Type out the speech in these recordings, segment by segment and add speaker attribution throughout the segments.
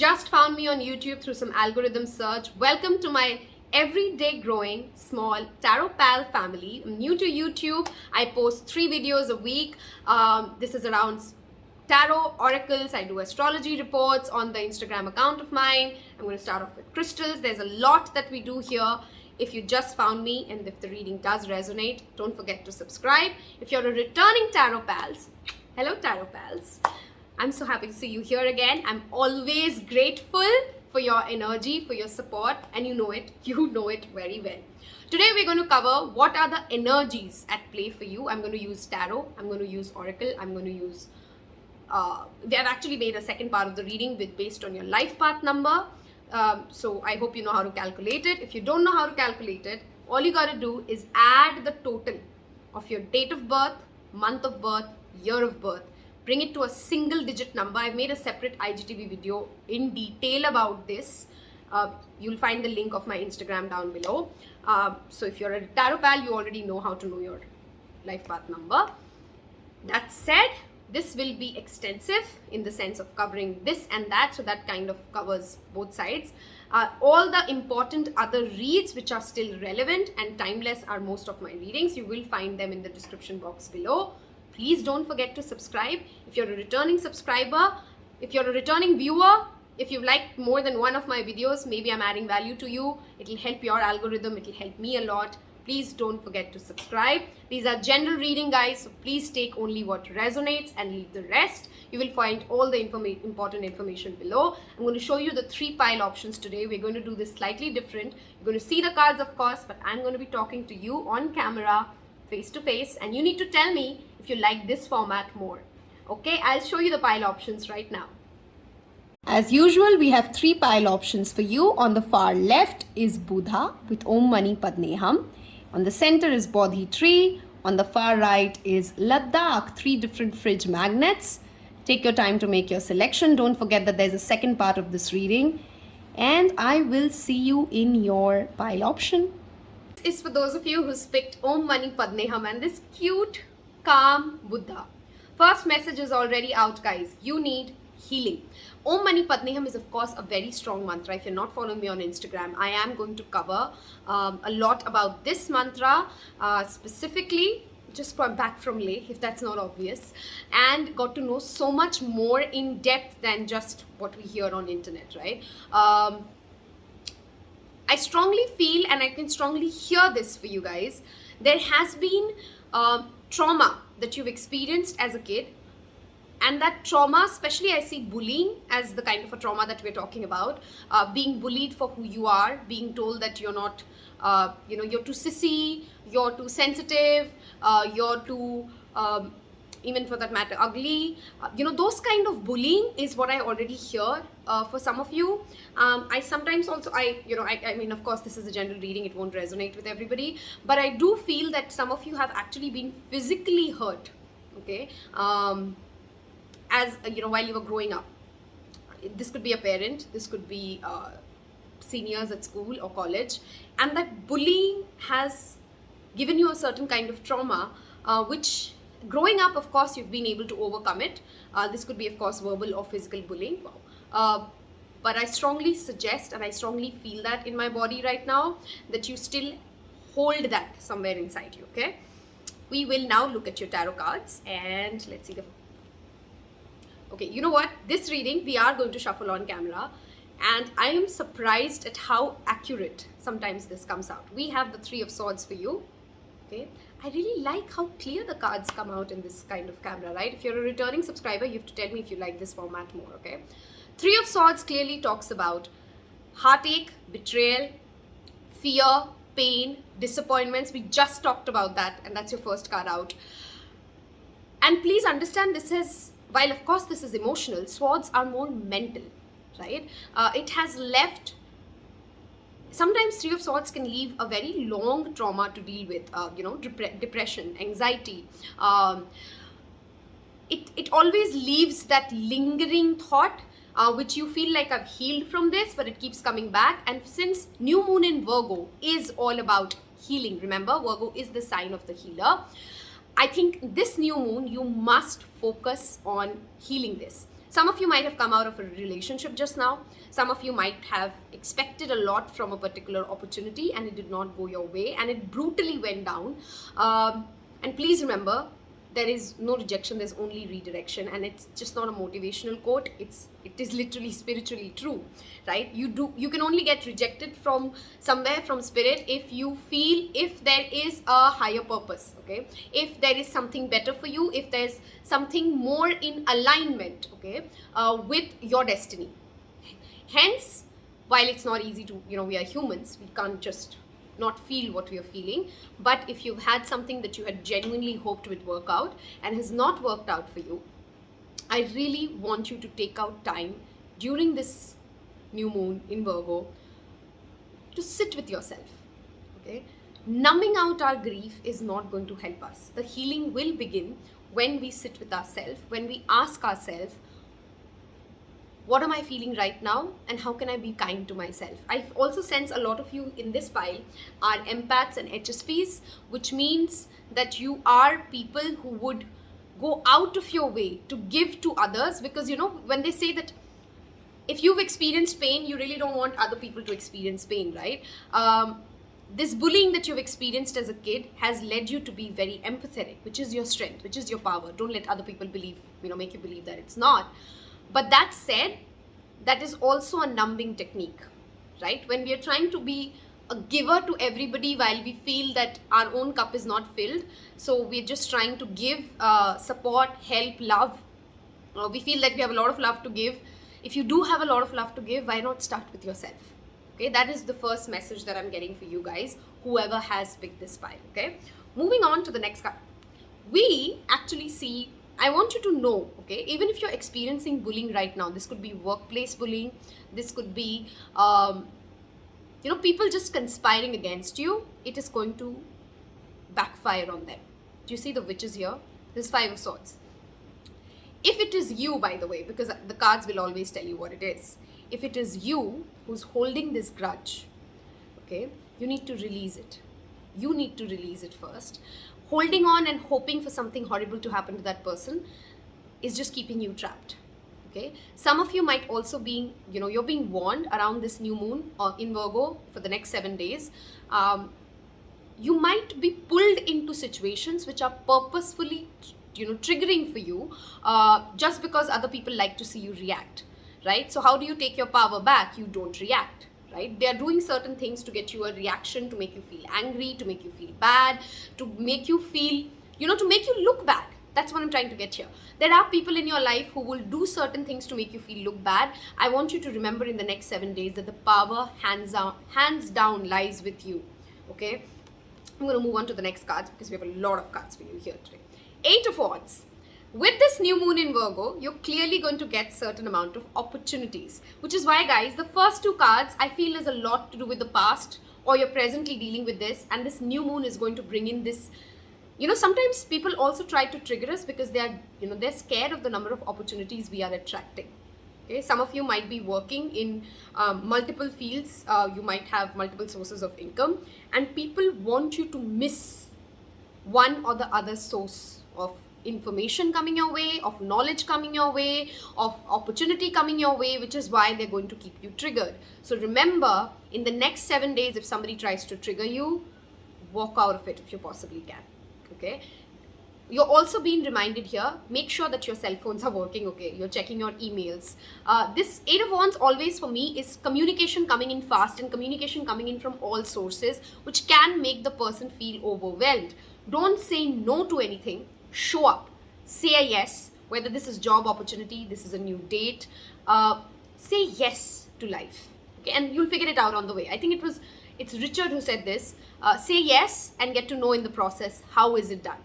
Speaker 1: just found me on YouTube through some algorithm search, welcome to my everyday growing small Tarot Pal family. I'm new to YouTube. I post 3 videos a week. This is around tarot, oracles. I do astrology reports on the Instagram account of mine. I'm going to start off with crystals. There's a lot that we do here. If you just found me and if the reading does resonate, don't forget to subscribe. If you're a returning Tarot Pals, hello Tarot Pals. I'm so happy to see you here again. I'm always grateful for your energy, for your support, and you know it very well. Today we're going to cover what are the energies at play for you. I'm going to use tarot, I'm going to use oracle, I'm going to use we have actually made a second part of the reading based on your life path number. So I hope you know how to calculate it. If you don't know how to calculate it, all you got to do is add the total of your date of birth, month of birth, year of birth. Bring it to a single digit number. I've made a separate IGTV video in detail about this. You'll find the link of my Instagram down below. So if you're a Tarot Pal, you already know how to know your life path number. That said, this will be extensive in the sense of covering this and that, so that kind of covers both sides. All the important other reads which are still relevant and timeless are most of my readings. You will find them in the description box below. Please don't forget to subscribe. If you're a returning subscriber, if you're a returning viewer, if you've liked more than one of my videos, maybe I'm adding value to you. It'll help your algorithm. It'll help me a lot. Please don't forget to subscribe. These are general reading, guys, so please take only what resonates and leave the rest. You will find all the important information below. I'm going to show you the 3 pile options today. We're going to do this slightly different. You're going to see the cards, of course, but I'm going to be talking to you on camera, face to face, and you need to tell me if you like this format more. Okay, I'll show you the pile options right now. As usual, we have 3 pile options for you. On the far left is Buddha with Om Mani Padme Hum. On the center is Bodhi Tree. On the far right is Ladakh, 3 different fridge magnets. Take your time to make your selection. Don't forget that there's a second part of this reading. And I will see you in your pile option. This is for those of you who's picked Om Mani Padme Hum and this cute, calm Buddha. First message is already out, guys. You need healing. Om Mani Padme Hum is, of course, a very strong mantra. If you're not following me on Instagram, I am going to cover a lot about this mantra, specifically just back from Leh, if that's not obvious, and got to know so much more in depth than just what we hear on internet, right? I strongly feel, and I can strongly hear this for you guys, there has been trauma that you've experienced as a kid. And that trauma, especially I see bullying as the kind of a trauma that we're talking about. Being bullied for who you are, being told that you're not, you're too sissy, you're too sensitive, you're too, even for that matter, ugly. Those kind of bullying is what I already hear for some of you. I sometimes also, I mean, of course, this is a general reading. It won't resonate with everybody. But I do feel that some of you have actually been physically hurt, okay? As while you were growing up. This could be a parent, this could be seniors at school or college, and that bullying has given you a certain kind of trauma, which growing up, of course, you've been able to overcome it. This could be, of course, verbal or physical bullying. But I strongly suggest, and I strongly feel that in my body right now, that you still hold that somewhere inside you, okay? We will now look at your tarot cards, and let's see the... Okay, you know what? This reading, we are going to shuffle on camera, and I am surprised at how accurate sometimes this comes out. We have the 3 of Swords for you, okay? I really like how clear the cards come out in this kind of camera, right? If you're a returning subscriber, you have to tell me if you like this format more, okay? 3 of Swords clearly talks about heartache, betrayal, fear, pain, disappointments. We just talked about that, and that's your first card out. And please understand, this is... While of course this is emotional, swords are more mental, right? It has left, sometimes 3 of Swords can leave a very long trauma to deal with, depression, anxiety. It always leaves that lingering thought, which you feel like I've healed from this, but it keeps coming back. And since New Moon in Virgo is all about healing, remember, Virgo is the sign of the healer. I think this new moon, you must focus on healing this. Some of you might have come out of a relationship just now. Some of you might have expected a lot from a particular opportunity and it did not go your way and it brutally went down. And please remember, there is no rejection, there's only redirection, and it's just not a motivational quote. It is literally spiritually true, right? You can only get rejected from somewhere, from spirit, if you feel, if there is a higher purpose, okay? If there is something better for you, if there's something more in alignment, okay, with your destiny. Hence, while it's not easy to, we are humans, we can't just not feel what we are feeling, but if you've had something that you had genuinely hoped would work out and has not worked out for you, I really want you to take out time during this new moon in Virgo to sit with yourself, okay? Numbing out our grief is not going to help us. The healing will begin when we sit with ourselves, when we ask ourselves, what am I feeling right now and how can I be kind to myself? I also sense a lot of you in this pile are empaths and HSPs, which means that you are people who would go out of your way to give to others, because when they say that if you've experienced pain, you really don't want other people to experience pain, right? This bullying that you've experienced as a kid has led you to be very empathetic, which is your strength, which is your power. Don't let other people believe, make you believe that it's not. But that said, that is also a numbing technique, right? When we are trying to be a giver to everybody while we feel that our own cup is not filled, so we're just trying to give support, help, love. We feel that we have a lot of love to give. If you do have a lot of love to give, why not start with yourself? Okay, that is the first message that I'm getting for you guys, whoever has picked this pile, okay? Moving on to the next card. We actually see, I want you to know, okay, even if you're experiencing bullying right now, this could be workplace bullying, this could be, people just conspiring against you, it is going to backfire on them. Do you see the witches here? This 5 of Swords. If it is you, by the way, because the cards will always tell you what it is. If it is you who's holding this grudge, okay, you need to release it. You need to release it first. Holding on and hoping for something horrible to happen to that person is just keeping you trapped, okay? Some of you might also be, you're being warned around this new moon in Virgo for the next 7 days. You might be pulled into situations which are purposefully, triggering for you just because other people like to see you react, right? So how do you take your power back? You don't react. Right? They are doing certain things to get you a reaction, to make you feel angry, to make you feel bad, to make you feel, to make you look bad. That's what I'm trying to get here. There are people in your life who will do certain things to make you feel look bad. I want you to remember in the next 7 days that the power hands down lies with you. Okay? I'm going to move on to the next cards because we have a lot of cards for you here today. 8 of Wands. With this new moon in Virgo, you're clearly going to get certain amount of opportunities, which is why, guys, the first 2 cards I feel is a lot to do with the past, or you're presently dealing with this, and this new moon is going to bring in this. Sometimes people also try to trigger us because they are, they're scared of the number of opportunities we are attracting. Okay, some of you might be working in multiple fields. You might have multiple sources of income, and people want you to miss one or the other source of information coming your way, of knowledge coming your way, of opportunity coming your way, which is why they're going to keep you triggered. So remember, in the next 7 days, if somebody tries to trigger you, walk out of it if you possibly can. Okay? You're also being reminded here, make sure that your cell phones are working, okay? You're checking your emails. This 8 of Wands always for me is communication coming in fast and communication coming in from all sources, which can make the person feel overwhelmed. Don't say no to anything. Show up, say a yes, whether this is job opportunity, this is a new date, say yes to life, okay? And you'll figure it out on the way. I think it's Richard who said this, say yes and get to know in the process how is it done,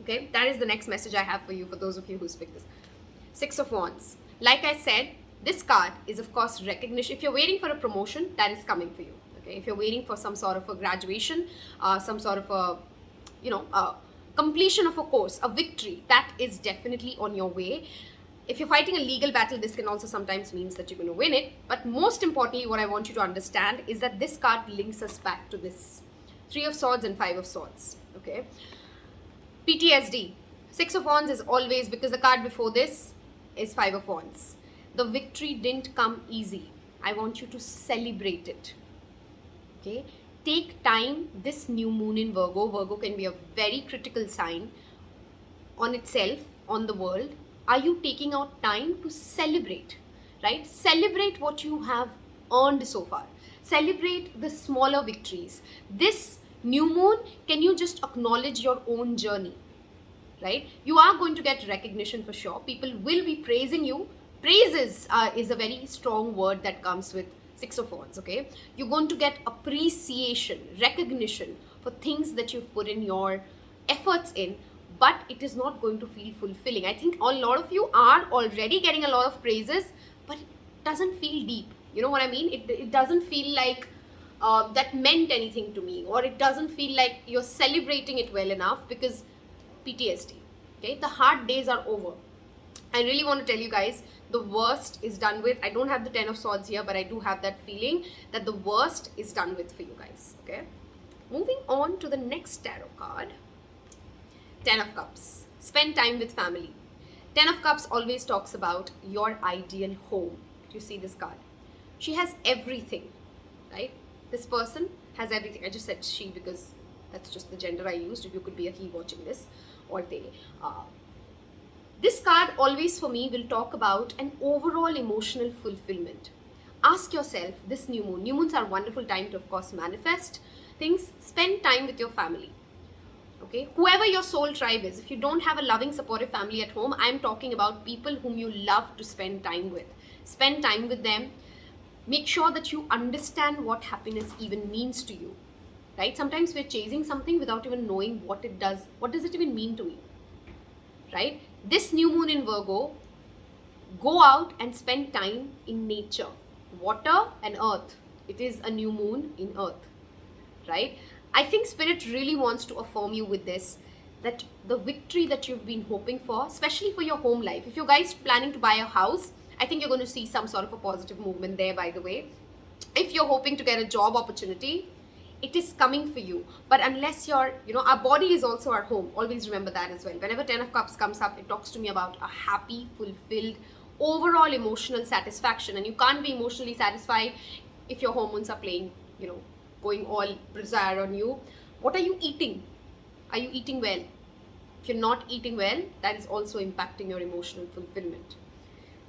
Speaker 1: okay? That is the next message I have for you, for those of you who speak this. 6 of Wands. Like I said, this card is of course recognition. If you're waiting for a promotion, that is coming for you, okay? If you're waiting for some sort of a graduation, some sort of a, completion of a course, a victory, that is definitely on your way. If you're fighting a legal battle, this can also sometimes means that you're going to win it. But most importantly, what I want you to understand is that this card links us back to this 3 of Swords and 5 of Swords. Okay. PTSD. 6 of Wands is always, because the card before this is Five of Wands. The victory didn't come easy. I want you to celebrate it. Okay? Take time. This new moon in Virgo. Virgo can be a very critical sign on itself, on the world. Are you taking out time to celebrate? Right? Celebrate what you have earned so far. Celebrate the smaller victories. This new moon, can you just acknowledge your own journey? Right? You are going to get recognition for sure. People will be praising you. Praises is a very strong word that comes with Six of Wands, okay? You're going to get appreciation, recognition for things that you've put in your efforts in, but it is not going to feel fulfilling. I think a lot of you are already getting a lot of praises, but it doesn't feel deep. You know what I mean? It doesn't feel like that meant anything to me, or it doesn't feel like you're celebrating it well enough, because PTSD, okay? The hard days are over. I really want to tell you guys, the worst is done with. I don't have the Ten of Swords here, but I do have that feeling that the worst is done with for you guys, okay? Moving on to the next tarot card. Ten of Cups. Spend time with family. Ten of Cups always talks about your ideal home. Do you see this card? She has everything, right? This person has everything. I just said she because that's just the gender I used. You could be a he watching this, or they. This card always for me will talk about an overall emotional fulfillment. Ask yourself, this new moon. New moons are a wonderful time to, of course, manifest things. Spend time with your family. Okay, whoever your soul tribe is. If you don't have a loving, supportive family at home, I'm talking about people whom you love to spend time with. Spend time with them. Make sure that you understand what happiness even means to you. Right? Sometimes we're chasing something without even knowing what it does. What does it even mean to me? Right? This new moon in Virgo, go out and spend time in nature. Water and earth. It is a new moon in earth. Right? I think Spirit really wants to affirm you with this, that the victory that you've been hoping for, especially for your home life. If you're guys planning to buy a house, I think you're going to see some sort of a positive movement there, by the way. If you're hoping to get a job opportunity, it is coming for you. But unless you're, our body is also our home. Always remember that as well. Whenever Ten of Cups comes up, it talks to me about a happy, fulfilled, overall emotional satisfaction. And you can't be emotionally satisfied if your hormones are playing, going all bizarre on you. What are you eating? Are you eating well? If you're not eating well, that is also impacting your emotional fulfillment.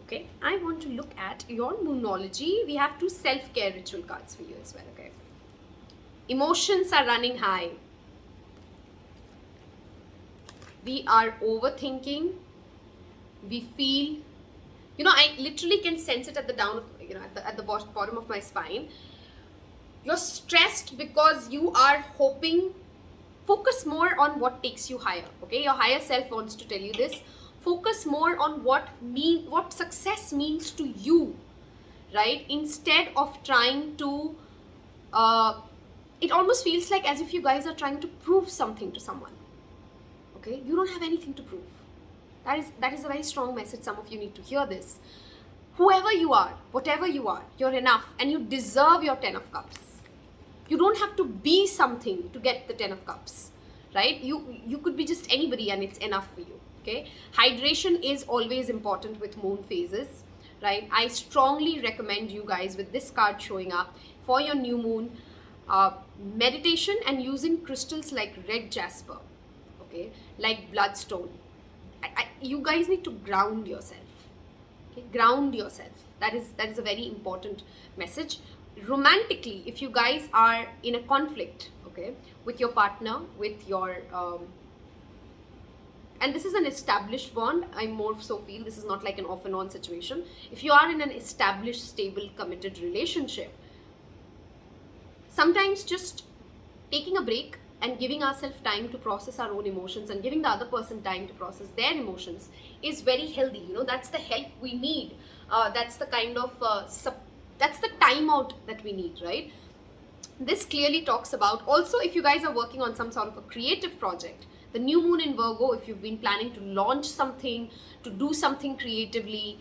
Speaker 1: Okay, I want to look at your moonology. We have two self-care ritual cards for you as well, okay? Emotions are running high. We are overthinking. We feel, I literally can sense it at the down of, at the bottom of my spine. You're stressed because you are hoping. Focus more on what takes you higher, okay? Your higher self wants to tell you this. Focus more on what success means to you, right? Instead of trying to, it almost feels like as if you guys are trying to prove something to someone, okay? You don't have anything to prove. That is a very strong message. Some of you need to hear this. Whoever you are, whatever you are, you're enough and you deserve your Ten of Cups. You don't have to be something to get the Ten of Cups, right? You could be just anybody and it's enough for you, okay? Hydration is always important with moon phases, right? I strongly recommend you guys, with this card showing up for your new moon, meditation and using crystals like red jasper, okay? Like bloodstone. You guys need to ground yourself, okay? Ground yourself. That is a very important message. Romantically, if you guys are in a conflict, okay, with your partner, with your and this is an established bond, I more so feel this is not like an off and on situation. If you are in an established, stable, committed relationship, sometimes just taking a break and giving ourselves time to process our own emotions and giving the other person time to process their emotions is very healthy. That's the help we need. That's the kind of that's the timeout that we need, right? This clearly talks about, also if you guys are working on some sort of a creative project, the new moon in Virgo, if you've been planning to launch something, to do something creatively,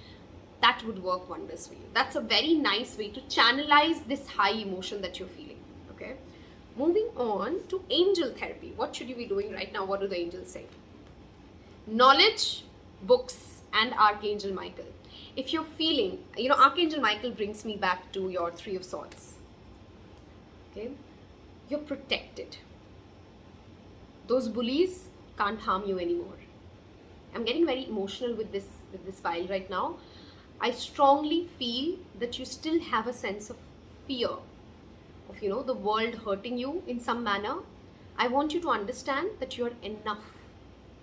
Speaker 1: that would work wonders for you. That's a very nice way to channelize this high emotion that you're feeling, okay? Moving on to angel therapy. What should you be doing right now? What do the angels say? Knowledge, books, and Archangel Michael. If you're feeling, Archangel Michael brings me back to your Three of Swords. Okay? You're protected. Those bullies can't harm you anymore. I'm getting very emotional with this file right now. I strongly feel that you still have a sense of fear of, the world hurting you in some manner. I want you to understand that you're enough.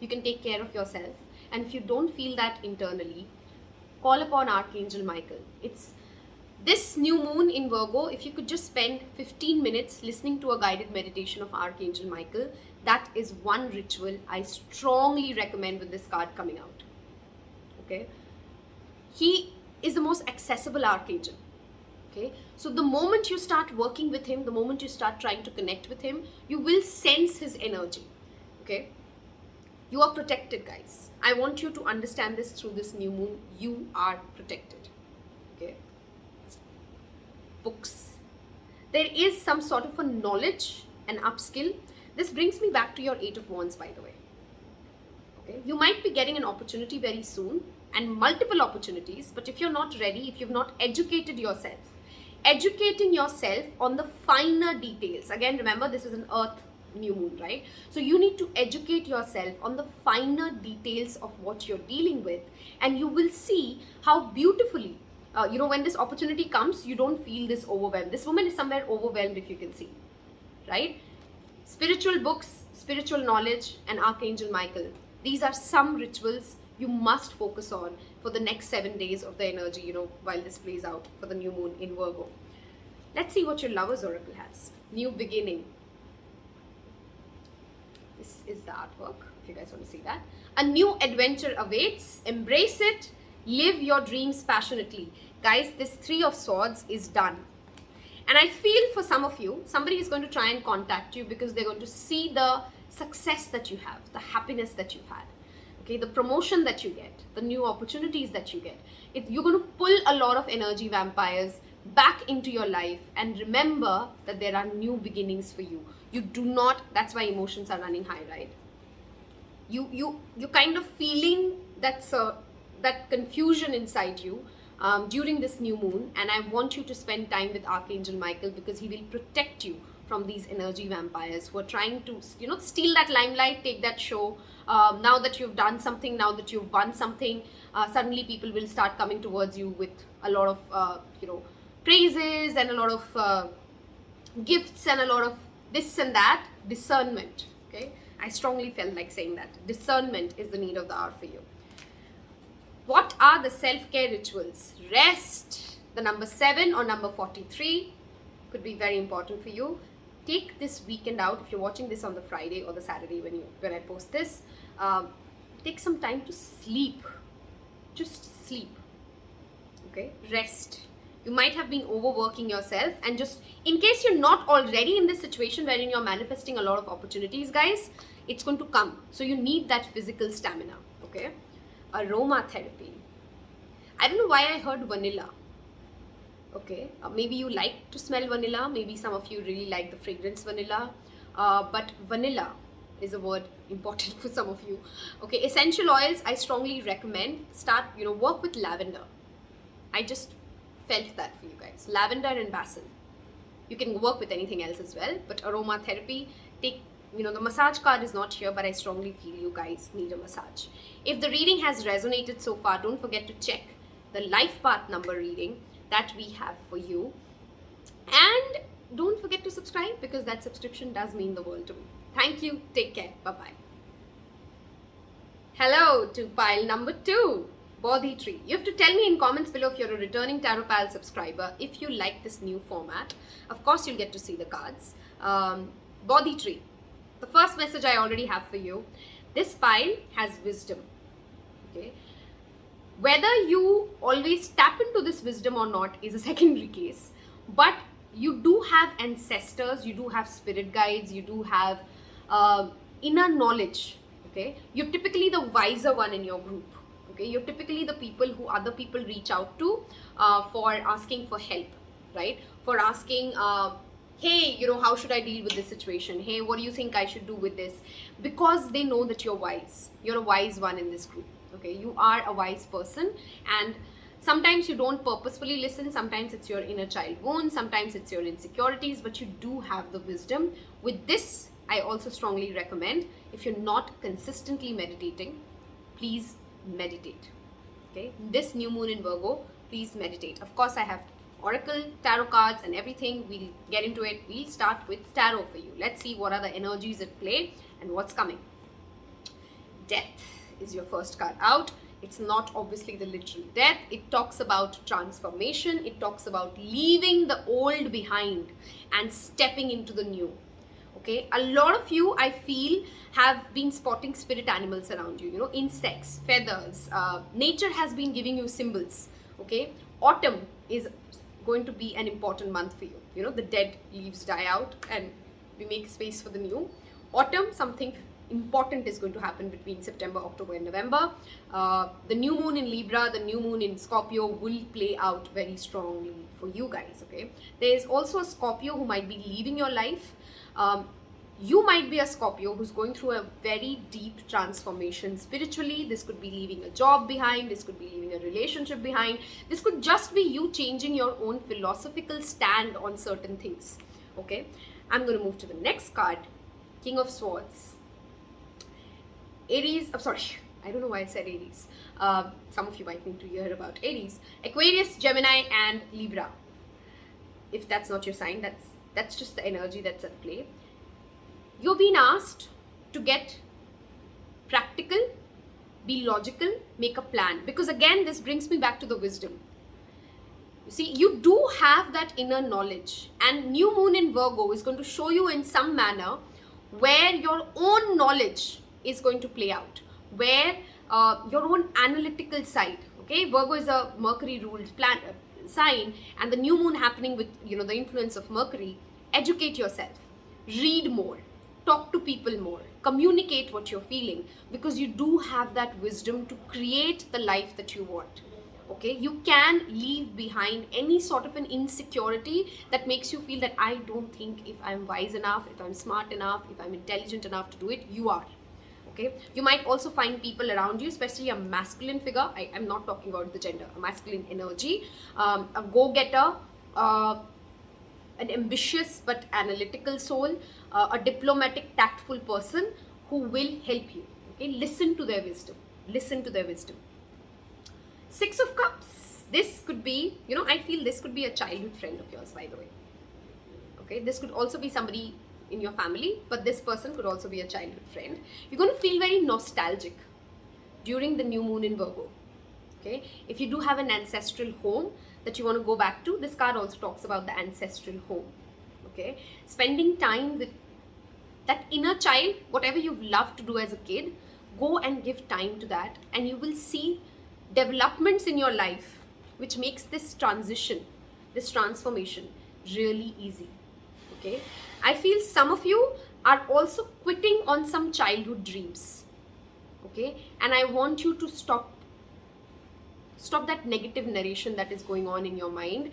Speaker 1: You can take care of yourself. And if you don't feel that internally, call upon Archangel Michael. It's this new moon in Virgo. If you could just spend 15 minutes listening to a guided meditation of Archangel Michael, that is one ritual I strongly recommend with this card coming out. Okay? He is the most accessible archangel. Okay? So the moment you start working with him, the moment you start trying to connect with him, you will sense his energy. Okay? You are protected, guys. I want you to understand this through this new moon. You are protected. Okay? Books. There is some sort of a knowledge and upskill. This brings me back to your Eight of Wands, by the way. Okay? You might be getting an opportunity very soon, and multiple opportunities, but if you're not ready, if you've not educated yourself, educating yourself on the finer details. Again, remember, this is an earth new moon, right? So you need to educate yourself on the finer details of what you're dealing with, and you will see how beautifully, when this opportunity comes, you don't feel this overwhelmed. This woman is somewhere overwhelmed, if you can see, right? Spiritual books, spiritual knowledge, and Archangel Michael. These are some rituals you must focus on for the next 7 days of the energy, while this plays out for the new moon in Virgo. Let's see what your Lover's Oracle has. New beginning. This is the artwork, if you guys want to see that. A new adventure awaits. Embrace it. Live your dreams passionately. Guys, this Three of Swords is done. And I feel for some of you, somebody is going to try and contact you because they're going to see the success that you have, the happiness that you've had. Okay, the promotion that you get, the new opportunities that you get. You're going to pull a lot of energy vampires back into your life, and remember that there are new beginnings for you. You do not, that's why emotions are running high, right? You kind of feeling that confusion inside you during this new moon, and I want you to spend time with Archangel Michael because he will protect you from these energy vampires who are trying to, steal that limelight, take that show. Now that you've done something, now that you've won something, suddenly people will start coming towards you with a lot of, praises and a lot of gifts and a lot of this and that. Discernment, okay? I strongly felt like saying that. Discernment is the need of the hour for you. What are the self-care rituals? Rest, the number 7 or number 43 could be very important for you. Take this weekend out. If you're watching this on the Friday or the Saturday when I post this, take some time to sleep. Just sleep. Okay? Rest. You might have been overworking yourself, and just in case you're not already in this situation wherein you're manifesting a lot of opportunities, guys, it's going to come. So you need that physical stamina. Okay? Aromatherapy. I don't know why I heard vanilla. Okay, maybe you like to smell vanilla, maybe some of you really like the fragrance vanilla, but vanilla is a word important for some of you. Okay, essential oils, I strongly recommend work with lavender. I just felt that for you guys. Lavender and basil. You can work with anything else as well, but aromatherapy, the massage card is not here, but I strongly feel you guys need a massage. If the reading has resonated so far, don't forget to check the life path number reading that we have for you, and don't forget to subscribe because that subscription does mean the world to me. Thank you. Take care. Bye-bye. Hello to pile number 2, Bodhi Tree. You have to tell me in comments below if you're a returning Tarot Pal subscriber, if you like this new format. Of course, you'll get to see the cards. Bodhi Tree. The first message I already have for you. This pile has wisdom. Okay? Whether you always tap into this wisdom or not is a secondary case, but you do have ancestors, you do have spirit guides, you do have inner knowledge. Okay, you're typically the wiser one in your group. Okay, you're typically the people who other people reach out to for asking for help, right? For asking, hey, how should I deal with this situation? Hey, what do you think I should do with this? Because they know that you're wise. You're a wise one in this group. Okay, you are a wise person, and sometimes you don't purposefully listen. Sometimes it's your inner child wound, sometimes it's your insecurities, but you do have the wisdom. With this, I also strongly recommend, if you're not consistently meditating, please meditate. Okay, this new moon in Virgo, please meditate. Of course, I have oracle, tarot cards and everything. We'll get into it. We'll start with tarot for you. Let's see what are the energies at play and what's coming. Death is your first card out. It's not obviously the literal death. It talks about transformation. It talks about leaving the old behind and stepping into the new. Okay, a lot of you, I feel, have been spotting spirit animals around you, you know, insects, feathers. Nature has been giving you symbols. Okay, autumn is going to be an important month for you. You know, the dead leaves die out and we make space for the new. Autumn, something important is going to happen between September, October and November. The new moon in Libra, the new moon in Scorpio will play out very strongly for you guys. Okay, there is also a Scorpio who might be leaving your life. You might be a Scorpio who's going through a very deep transformation spiritually. This could be leaving a job behind. This could be leaving a relationship behind. This could just be you changing your own philosophical stand on certain things. Okay, I'm going to move to the next card, King of Swords. Aries, I'm sorry, I don't know why I said Aries. Some of you might need to hear about Aries. Aquarius, Gemini and Libra. If that's not your sign, that's just the energy that's at play. You're being asked to get practical, be logical, make a plan. Because again, this brings me back to the wisdom. You see, you do have that inner knowledge, and new moon in Virgo is going to show you in some manner where your own knowledge is going to play out, where your own analytical side. Okay, Virgo is a Mercury ruled sign, and the new moon happening with, you know, the influence of Mercury. Educate yourself, read more, talk to people more, communicate what you're feeling, because you do have that wisdom to create the life that you want. Okay, you can leave behind any sort of an insecurity that makes you feel that I don't think if I'm wise enough, if I'm smart enough, if I'm intelligent enough to do it. You are. Okay, you might also find people around you, especially a masculine figure. I'm not talking about the gender, a masculine energy, a go-getter, an ambitious but analytical soul, a diplomatic, tactful person who will help you. Okay, listen to their wisdom. Listen to their wisdom. Six of Cups. This could be, you know, I feel this could be a childhood friend of yours, by the way. Okay, this could also be somebody in your family, but this person could also be a childhood friend. You're going to feel very nostalgic during the new moon in Virgo. Okay, if you do have an ancestral home that you want to go back to, this card also talks about the ancestral home. Okay, spending time with that inner child, whatever you've loved to do as a kid, go and give time to that, and you will see developments in your life which makes this transition, this transformation really easy. Okay, I feel some of you are also quitting on some childhood dreams. Okay, and I want you to stop that negative narration that is going on in your mind,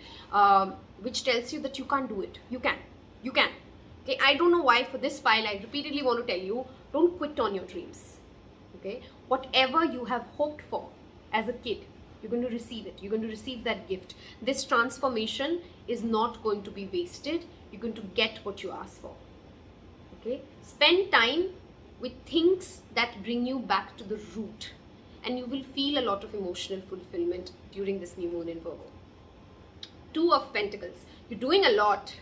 Speaker 1: which tells you that you can't do it. You can. Okay, I don't know why for this file I repeatedly want to tell you, don't quit on your dreams. Okay, whatever you have hoped for as a kid, you're going to receive it. You're going to receive that gift. This transformation is not going to be wasted. You're going to get what you ask for. Okay, spend time with things that bring you back to the root, and you will feel a lot of emotional fulfillment during this new moon in Virgo. Two of Pentacles. You're doing a lot.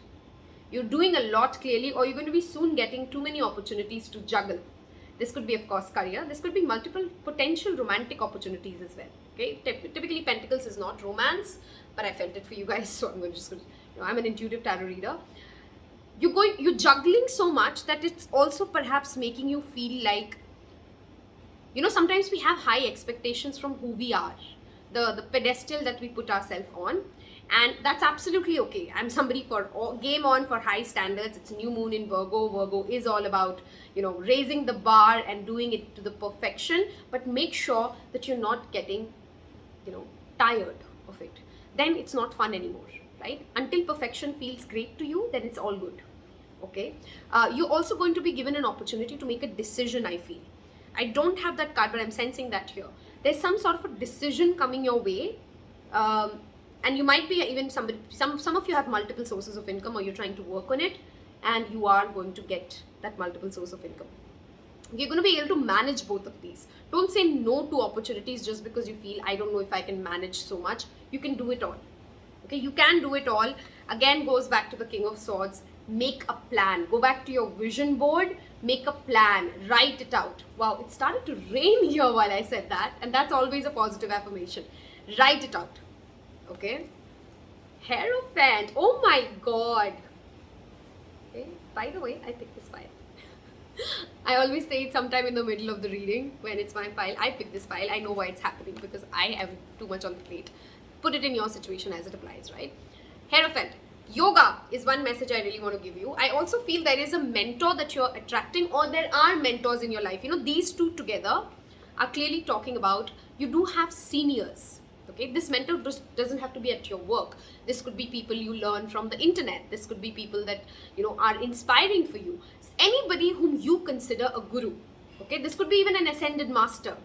Speaker 1: You're doing a lot clearly, or you're going to be soon getting too many opportunities to juggle. This could be, of course, career. This could be multiple potential romantic opportunities as well. Okay, typically Pentacles is not romance, but I felt it for you guys, so I'm going to just, you know, I'm an intuitive tarot reader. You're juggling so much that it's also perhaps making you feel like, you know, sometimes we have high expectations from who we are, the pedestal that we put ourselves on, and that's absolutely okay. I'm somebody for game on for high standards. It's new moon in Virgo. Virgo is all about, you know, raising the bar and doing it to the perfection, but make sure that you're not getting, you know, tired of it. Then it's not fun anymore, right? Until perfection feels great to you, then it's all good. Okay, you're also going to be given an opportunity to make a decision. I feel I don't have that card, but I'm sensing that here. There's some sort of a decision coming your way, and you might be even somebody, some of you have multiple sources of income, or you're trying to work on it, and you are going to get that multiple source of income. You're going to be able to manage both of these. Don't say no to opportunities just because you feel, I don't know if I can manage so much. You can do it all. Okay, you can do it all. Again, goes back to the King of Swords. Make a plan. Go back to your vision board. Make a plan. Write it out. Wow, it started to rain here while I said that, and that's always a positive affirmation. Write it out. Okay. Hierophant. Oh my God. Okay. By the way, I picked this file. I always say it sometime in the middle of the reading when it's my file. I pick this file. I know why it's happening because I have too much on the plate. Put it in your situation as it applies, right? Hierophant. Yoga is one message I really want to give you. I also feel there is a mentor that you're attracting, or there are mentors in your life. You know, these two together are clearly talking about you do have seniors. Okay, this mentor doesn't have to be at your work. This could be people you learn from the internet. This could be people that, you know, are inspiring for you. Anybody whom you consider a guru. Okay, this could be even an ascended master,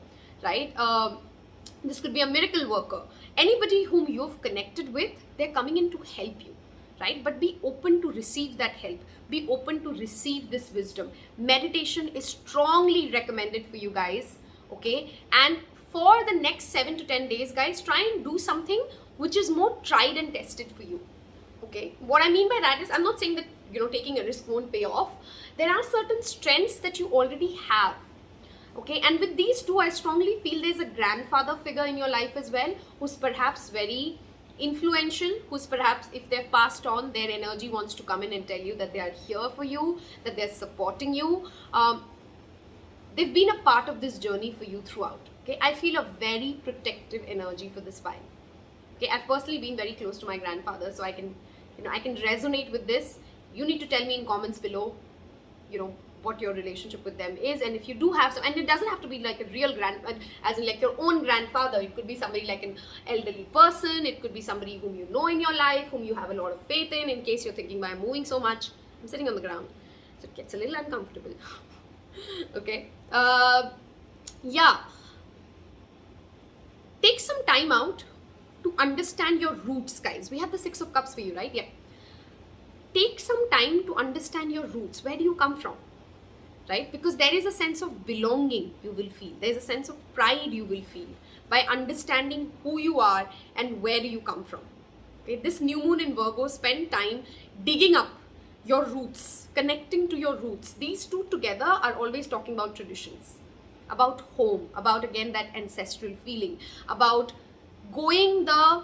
Speaker 1: right? This could be a miracle worker. Anybody whom you've connected with, they're coming in to help you, right? But be open to receive that help. Be open to receive this wisdom. Meditation is strongly recommended for you guys, okay? And for the next 7 to 10 days, guys, try and do something which is more tried and tested for you, okay? What I mean by that is, I'm not saying that, you know, taking a risk won't pay off. There are certain strengths that you already have. Okay, and with these two, I strongly feel there's a grandfather figure in your life as well, who's perhaps very influential, who's perhaps, if they're passed on, their energy wants to come in and tell you that they are here for you, that they're supporting you. They've been a part of this journey for you throughout. Okay, I feel a very protective energy for this file. Okay, I've personally been very close to my grandfather, so I can, you know, I can resonate with this. You need to tell me in comments below, you know, what your relationship with them is, and if you do have some, and it doesn't have to be like a real as in like your own grandfather. It could be somebody like an elderly person. It could be somebody whom you know in your life, whom you have a lot of faith in case you're thinking, why I'm moving so much. I'm sitting on the ground, so it gets a little uncomfortable. Okay, yeah, take some time out to understand your roots, guys. We have the 6 of Cups for you, right? Yeah, take some time to understand your roots. Where do you come from? Right? Because there is a sense of belonging you will feel. There's a sense of pride you will feel by understanding who you are and where do you come from. Okay? This new moon in Virgo, spend time digging up your roots, connecting to your roots. These two together are always talking about traditions, about home, about again that ancestral feeling, about going the...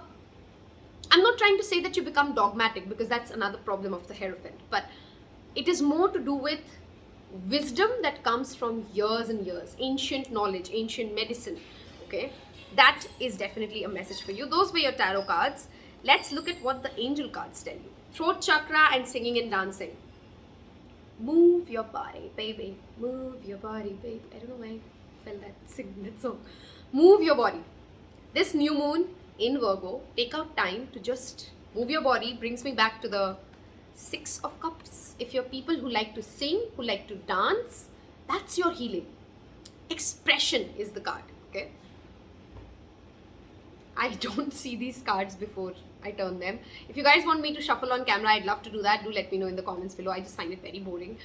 Speaker 1: I'm not trying to say that you become dogmatic, because that's another problem of the Hierophant, but it is more to do with wisdom that comes from years and years, ancient knowledge, ancient medicine. Okay, that is definitely a message for you. Those were your tarot cards. Let's look at what the angel cards tell you. Throat chakra and singing and dancing. Move your body, baby. Move your body, baby. I don't know why I felt that song. Move your body. This new moon in Virgo, take out time to just move your body. Brings me back to the 6 of Cups. If you're people who like to sing, who like to dance, that's your healing. Expression is the card, okay? I don't see these cards before I turn them. If you guys want me to shuffle on camera, I'd love to do that. Do let me know in the comments below. I just find it very boring.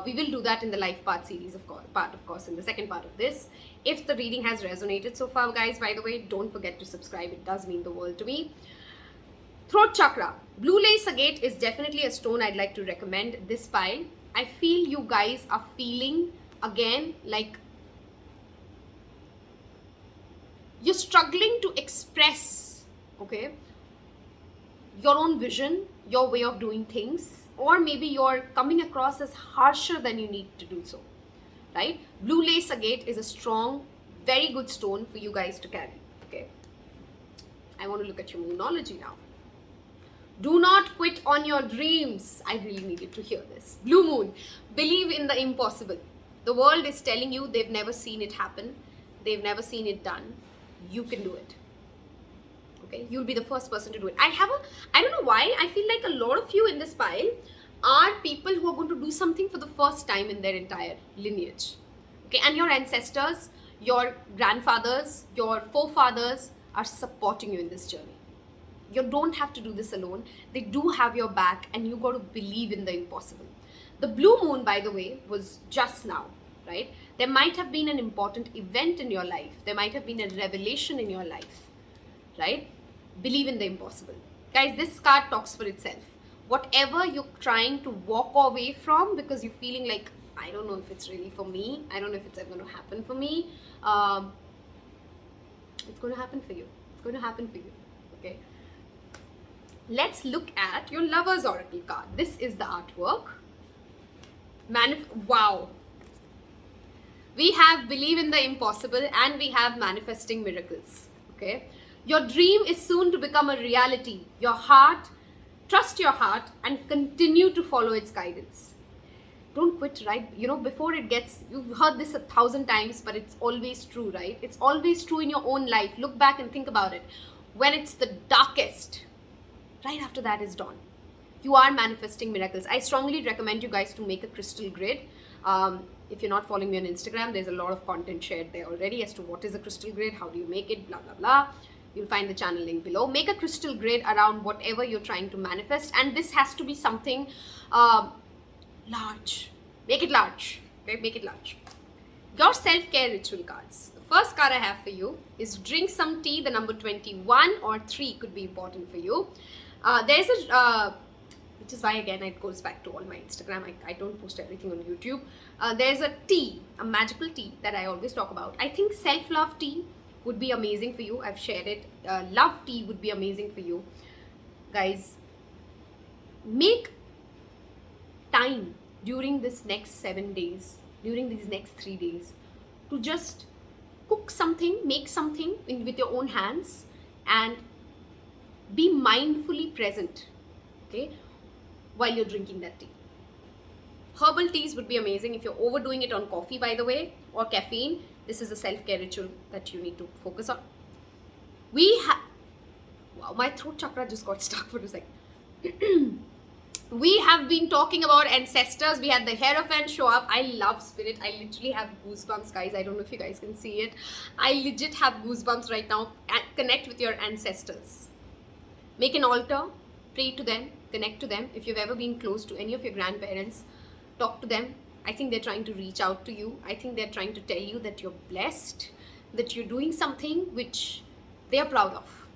Speaker 1: We will do that in the life part series, of course, in the second part of this. If the reading has resonated so far, guys, by the way, don't forget to subscribe. It does mean the world to me. Throat chakra. Blue lace agate is definitely a stone I'd like to recommend this pile. I feel you guys are feeling, again, like you're struggling to express, okay, your own vision, your way of doing things, or maybe you're coming across as harsher than you need to do so, right? Blue lace agate is a strong, very good stone for you guys to carry, okay? I want to look at your moonology now. Do not quit on your dreams. I really needed to hear this. Blue moon, believe in the impossible. The world is telling you they've never seen it happen. They've never seen it done. You can do it. Okay, you'll be the first person to do it. I don't know why, I feel like a lot of you in this pile are people who are going to do something for the first time in their entire lineage. Okay, and your ancestors, your grandfathers, your forefathers are supporting you in this journey. You don't have to do this alone. They do have your back, and you got to believe in the impossible. The blue moon, by the way, was just now, right? There might have been an important event in your life. There might have been a revelation in your life, right? Believe in the impossible. Guys, this card talks for itself. Whatever you're trying to walk away from because you're feeling like, I don't know if it's really for me, I don't know if it's ever going to happen for me, it's going to happen for you. It's going to happen for you, okay? Let's look at your Lover's Oracle card. This is the artwork. Wow. We have Believe in the Impossible and we have Manifesting Miracles, okay? Your dream is soon to become a reality. Your heart, trust your heart and continue to follow its guidance. Don't quit, right? You know, before it gets, you've heard this 1,000 times, but it's always true, right? It's always true in your own life. Look back and think about it. When it's the darkest, right after that is dawn. You are manifesting miracles. I strongly recommend you guys to make a crystal grid. If you're not following me on Instagram, there's a lot of content shared there already as to what is a crystal grid, how do you make it, blah, blah, blah. You'll find the channel link below. Make a crystal grid around whatever you're trying to manifest. And this has to be something large. Make it large. Okay, make it large. Your self-care ritual cards. The first card I have for you is drink some tea. The number 21 or 3 could be important for you. There's a, which is why again it goes back to all my Instagram. I don't post everything on YouTube. There's a tea, a magical tea that I always talk about. I think self-love tea would be amazing for you. I've shared it. Love tea would be amazing for you. Guys, make time during this next 7 days, during these next 3 days, to just cook something, make something with your own hands and be mindfully present, okay, while you're drinking that tea. Herbal teas would be amazing if you're overdoing it on coffee, by the way, or caffeine. This is a self-care ritual that you need to focus on. Wow, my throat chakra just got stuck for a second. We have been talking about ancestors. We had the Hierophant show up. I love spirit. I literally have goosebumps, guys. I don't know if you guys can see it. I legit have goosebumps right now. Connect with your ancestors. Make an altar. Pray to them. Connect to them. If you've ever been close to any of your grandparents, talk to them. I think they're trying to reach out to you. I think they're trying to tell you that you're blessed, that you're doing something which they are proud of.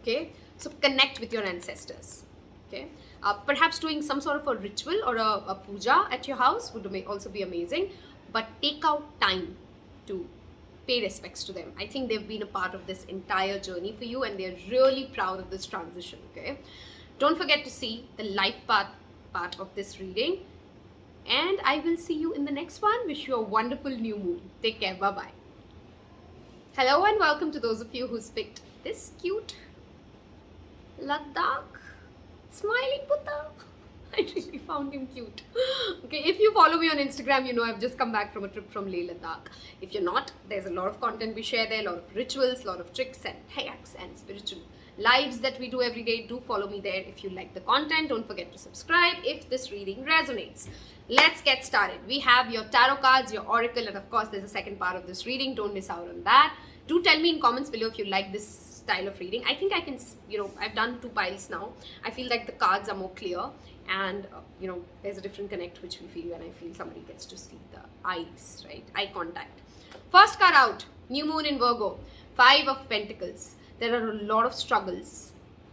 Speaker 1: Okay? So connect with your ancestors. Okay? Perhaps doing some sort of a ritual or a puja at your house would also be amazing. But take out time to pay respects to them. I think they've been a part of this entire journey for you and they're really proud of this transition. Okay? Don't forget to see the life part of this reading. And I will see you in the next one. Wish you a wonderful new moon. Take care. Bye-bye. Hello and welcome to those of you who's picked this cute Ladakh Smiley Buddha. I really found him cute. Okay, if you follow me on Instagram, you know I've just come back from a trip from Leh Ladakh. If you're not, there's a lot of content we share there, a lot of rituals, a lot of tricks and hacks and spiritual lives that we do every day. Do follow me there if you like the content. Don't forget to subscribe if this reading resonates. Let's get started. We have your tarot cards, your oracle, and of course there's a second part of this reading. Don't miss out on that. Do tell me in comments below if you like this style of reading. I think I can, I've done 2 piles now. I feel like the cards are more clear and, there's a different connect which we feel when I feel somebody gets to see the eyes, right? Eye contact. First card out, New Moon in Virgo, 5 of Pentacles. There are a lot of struggles,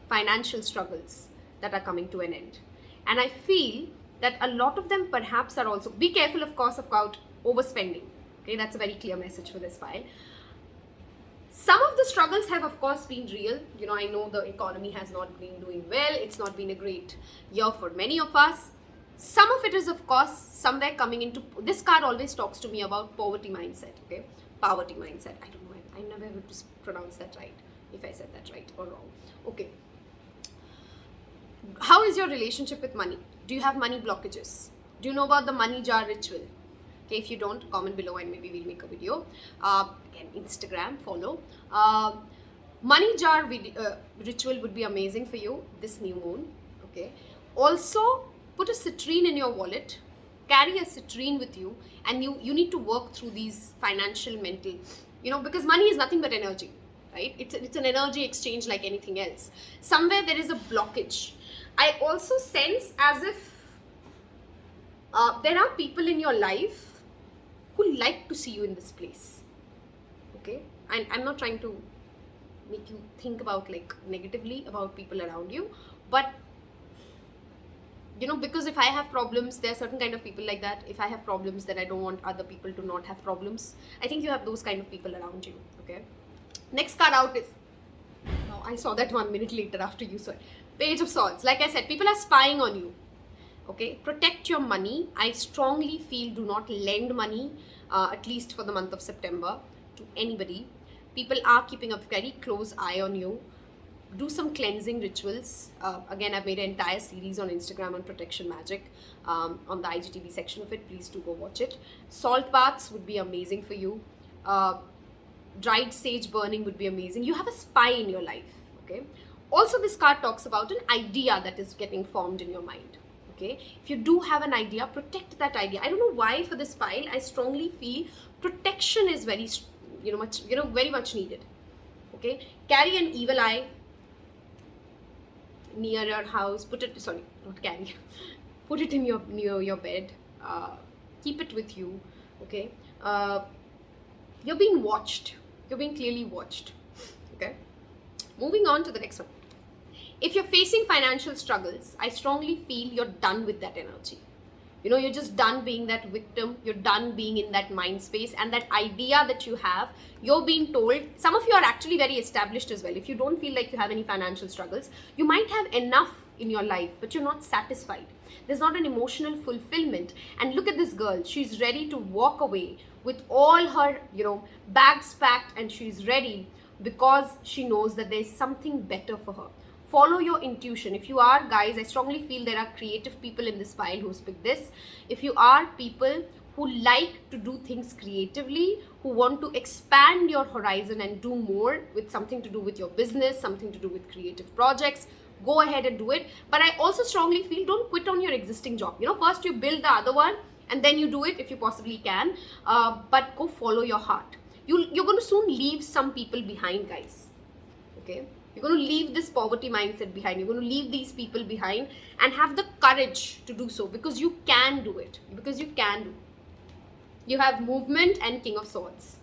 Speaker 1: financial struggles that are coming to an end. And I feel that a lot of them perhaps are also, be careful of course about overspending. Okay, that's a very clear message for this file. Some of the struggles have of course been real. I know the economy has not been doing well. It's not been a great year for many of us. Some of it is of course somewhere coming into, this card always talks to me about poverty mindset, okay? Poverty mindset. I don't know, I never able to pronounce that right, if I said that right or wrong. Okay. How is your relationship with money? Do you have money blockages? Do you know about the money jar ritual? Okay, if you don't, comment below and maybe we'll make a video. Again, Instagram, follow. Money jar ritual would be amazing for you this new moon. Okay. Also, put a citrine in your wallet. Carry a citrine with you and you need to work through these financial, mental because money is nothing but energy, right? It's an energy exchange like anything else. Somewhere there is a blockage. I also sense as if there are people in your life who like to see you in this place, okay? And I'm not trying to make you think about like negatively about people around you, but because if I have problems, there are certain kind of people like that. If I have problems, then I don't want other people to not have problems. I think you have those kind of people around you, okay? Next card out is, oh, I saw that 1 minute later after you saw it. Page of Swords. Like I said, people are spying on you, okay? Protect your money. I strongly feel do not lend money, at least for the month of September, to anybody. People are keeping a very close eye on you. Do some cleansing rituals. Again, I've made an entire series on Instagram on protection magic, on the IGTV section of it. Please do go watch it. Salt baths would be amazing for you. Dried sage burning would be amazing. You have a spy in your life, okay? Also, this card talks about an idea that is getting formed in your mind, okay? If you do have an idea, protect that idea. I don't know why for this pile, I strongly feel protection is very, very much needed, okay? Carry an evil eye near your house. Put it in near your bed. Keep it with you, okay? You're being watched. You're being clearly watched, okay? Moving on to the next one. If you're facing financial struggles, I strongly feel you're done with that energy. You're just done being that victim. You're done being in that mind space, and that idea that you have, you're being told. Some of you are actually very established as well. If you don't feel like you have any financial struggles, you might have enough in your life, but you're not satisfied. There's not an emotional fulfillment. And look at this girl. She's ready to walk away with all her, bags packed, and she's ready because she knows that there's something better for her. Follow your intuition. If you are, guys, I strongly feel there are creative people in this pile who's picked this. If you are people who like to do things creatively, who want to expand your horizon and do more with something to do with your business, something to do with creative projects, go ahead and do it. But I also strongly feel don't quit on your existing job. First you build the other one and then you do it if you possibly can. But go follow your heart. You're going to soon leave some people behind, guys. Okay? You're going to leave this poverty mindset behind. You're going to leave these people behind and have the courage to do so, because you can do it. Because you can do. You have movement and King of Swords.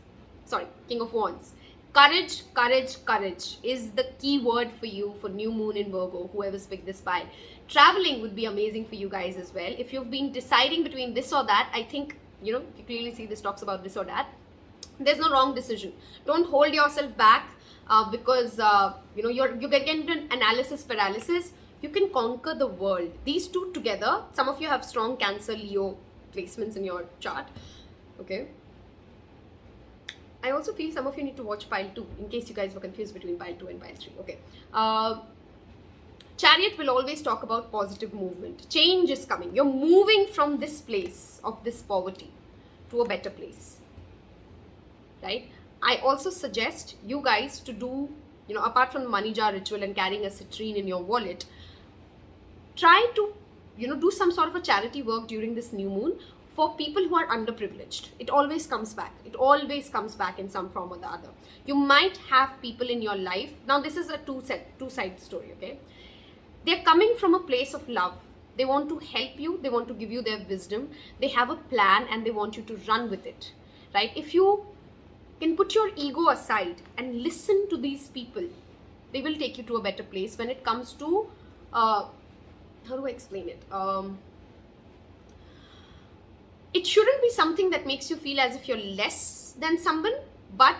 Speaker 1: Sorry, King of Wands. Courage, courage, courage is the key word for you for new moon in Virgo, whoever's picked this pile. Traveling would be amazing for you guys as well. If you've been deciding between this or that, I think, you clearly see this talks about this or that. There's no wrong decision. Don't hold yourself back. Because you get into an analysis paralysis. You can conquer the world. These two together. Some of you have strong Cancer, Leo placements in your chart. Okay. I also feel some of you need to watch pile 2 in case you guys were confused between pile 2 and pile 3. Okay. Chariot will always talk about positive movement. Change is coming. You're moving from this place of this poverty to a better place. Right? I also suggest you guys to do, apart from the money jar ritual and carrying a citrine in your wallet, try to, do some sort of a charity work during this new moon for people who are underprivileged. It always comes back. It always comes back in some form or the other. You might have people in your life. Now, this is a two-side story, okay? They're coming from a place of love. They want to help you. They want to give you their wisdom. They have a plan and they want you to run with it, right? If you can put your ego aside and listen to these people, they will take you to a better place when it comes to, how do I explain it? It shouldn't be something that makes you feel as if you're less than someone. But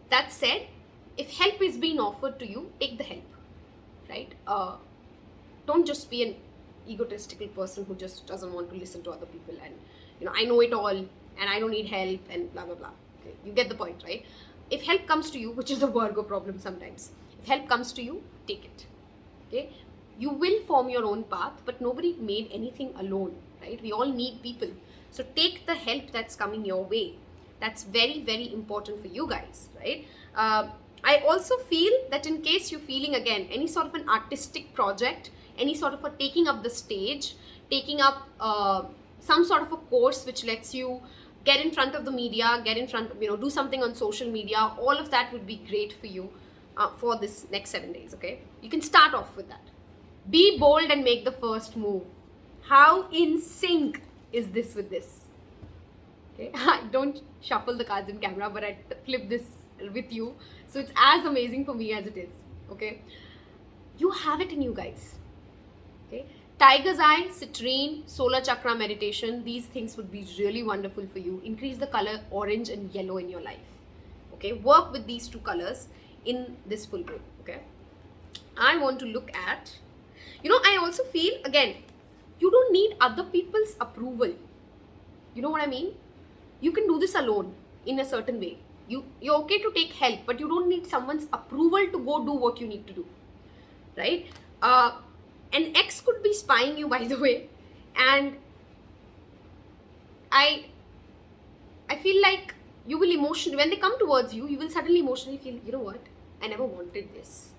Speaker 1: that said, if help is being offered to you, take the help, right? Don't just be an egotistical person who just doesn't want to listen to other people and, I know it all and I don't need help and blah, blah, blah. Okay, you get the point, right? If help comes to you, which is a Virgo problem sometimes, if help comes to you, take it, okay? You will form your own path, but nobody made anything alone, right? We all need people. So take the help that's coming your way. That's very, very important for you guys, right? I also feel that in case you're feeling, again, any sort of an artistic project, any sort of a taking up the stage, taking up some sort of a course which lets you get in front of the media, get in front of, do something on social media. All of that would be great for you for this next 7 days, okay? You can start off with that. Be bold and make the first move. How in sync is this with this? Okay, I don't shuffle the cards in camera, but I flip this with you. So it's as amazing for me as it is, okay? You have it in you, guys, okay? Tiger's Eye, citrine, solar chakra meditation, these things would be really wonderful for you. Increase the color orange and yellow in your life, okay? Work with these two colors in this full moon, okay? I want to look at, I also feel, again, you don't need other people's approval. You know what I mean? You can do this alone in a certain way. You're okay to take help, but you don't need someone's approval to go do what you need to do, right? An ex could be spying you, by the way, and I feel like you will emotionally, when they come towards you, you will suddenly emotionally feel, you know what? I never wanted this.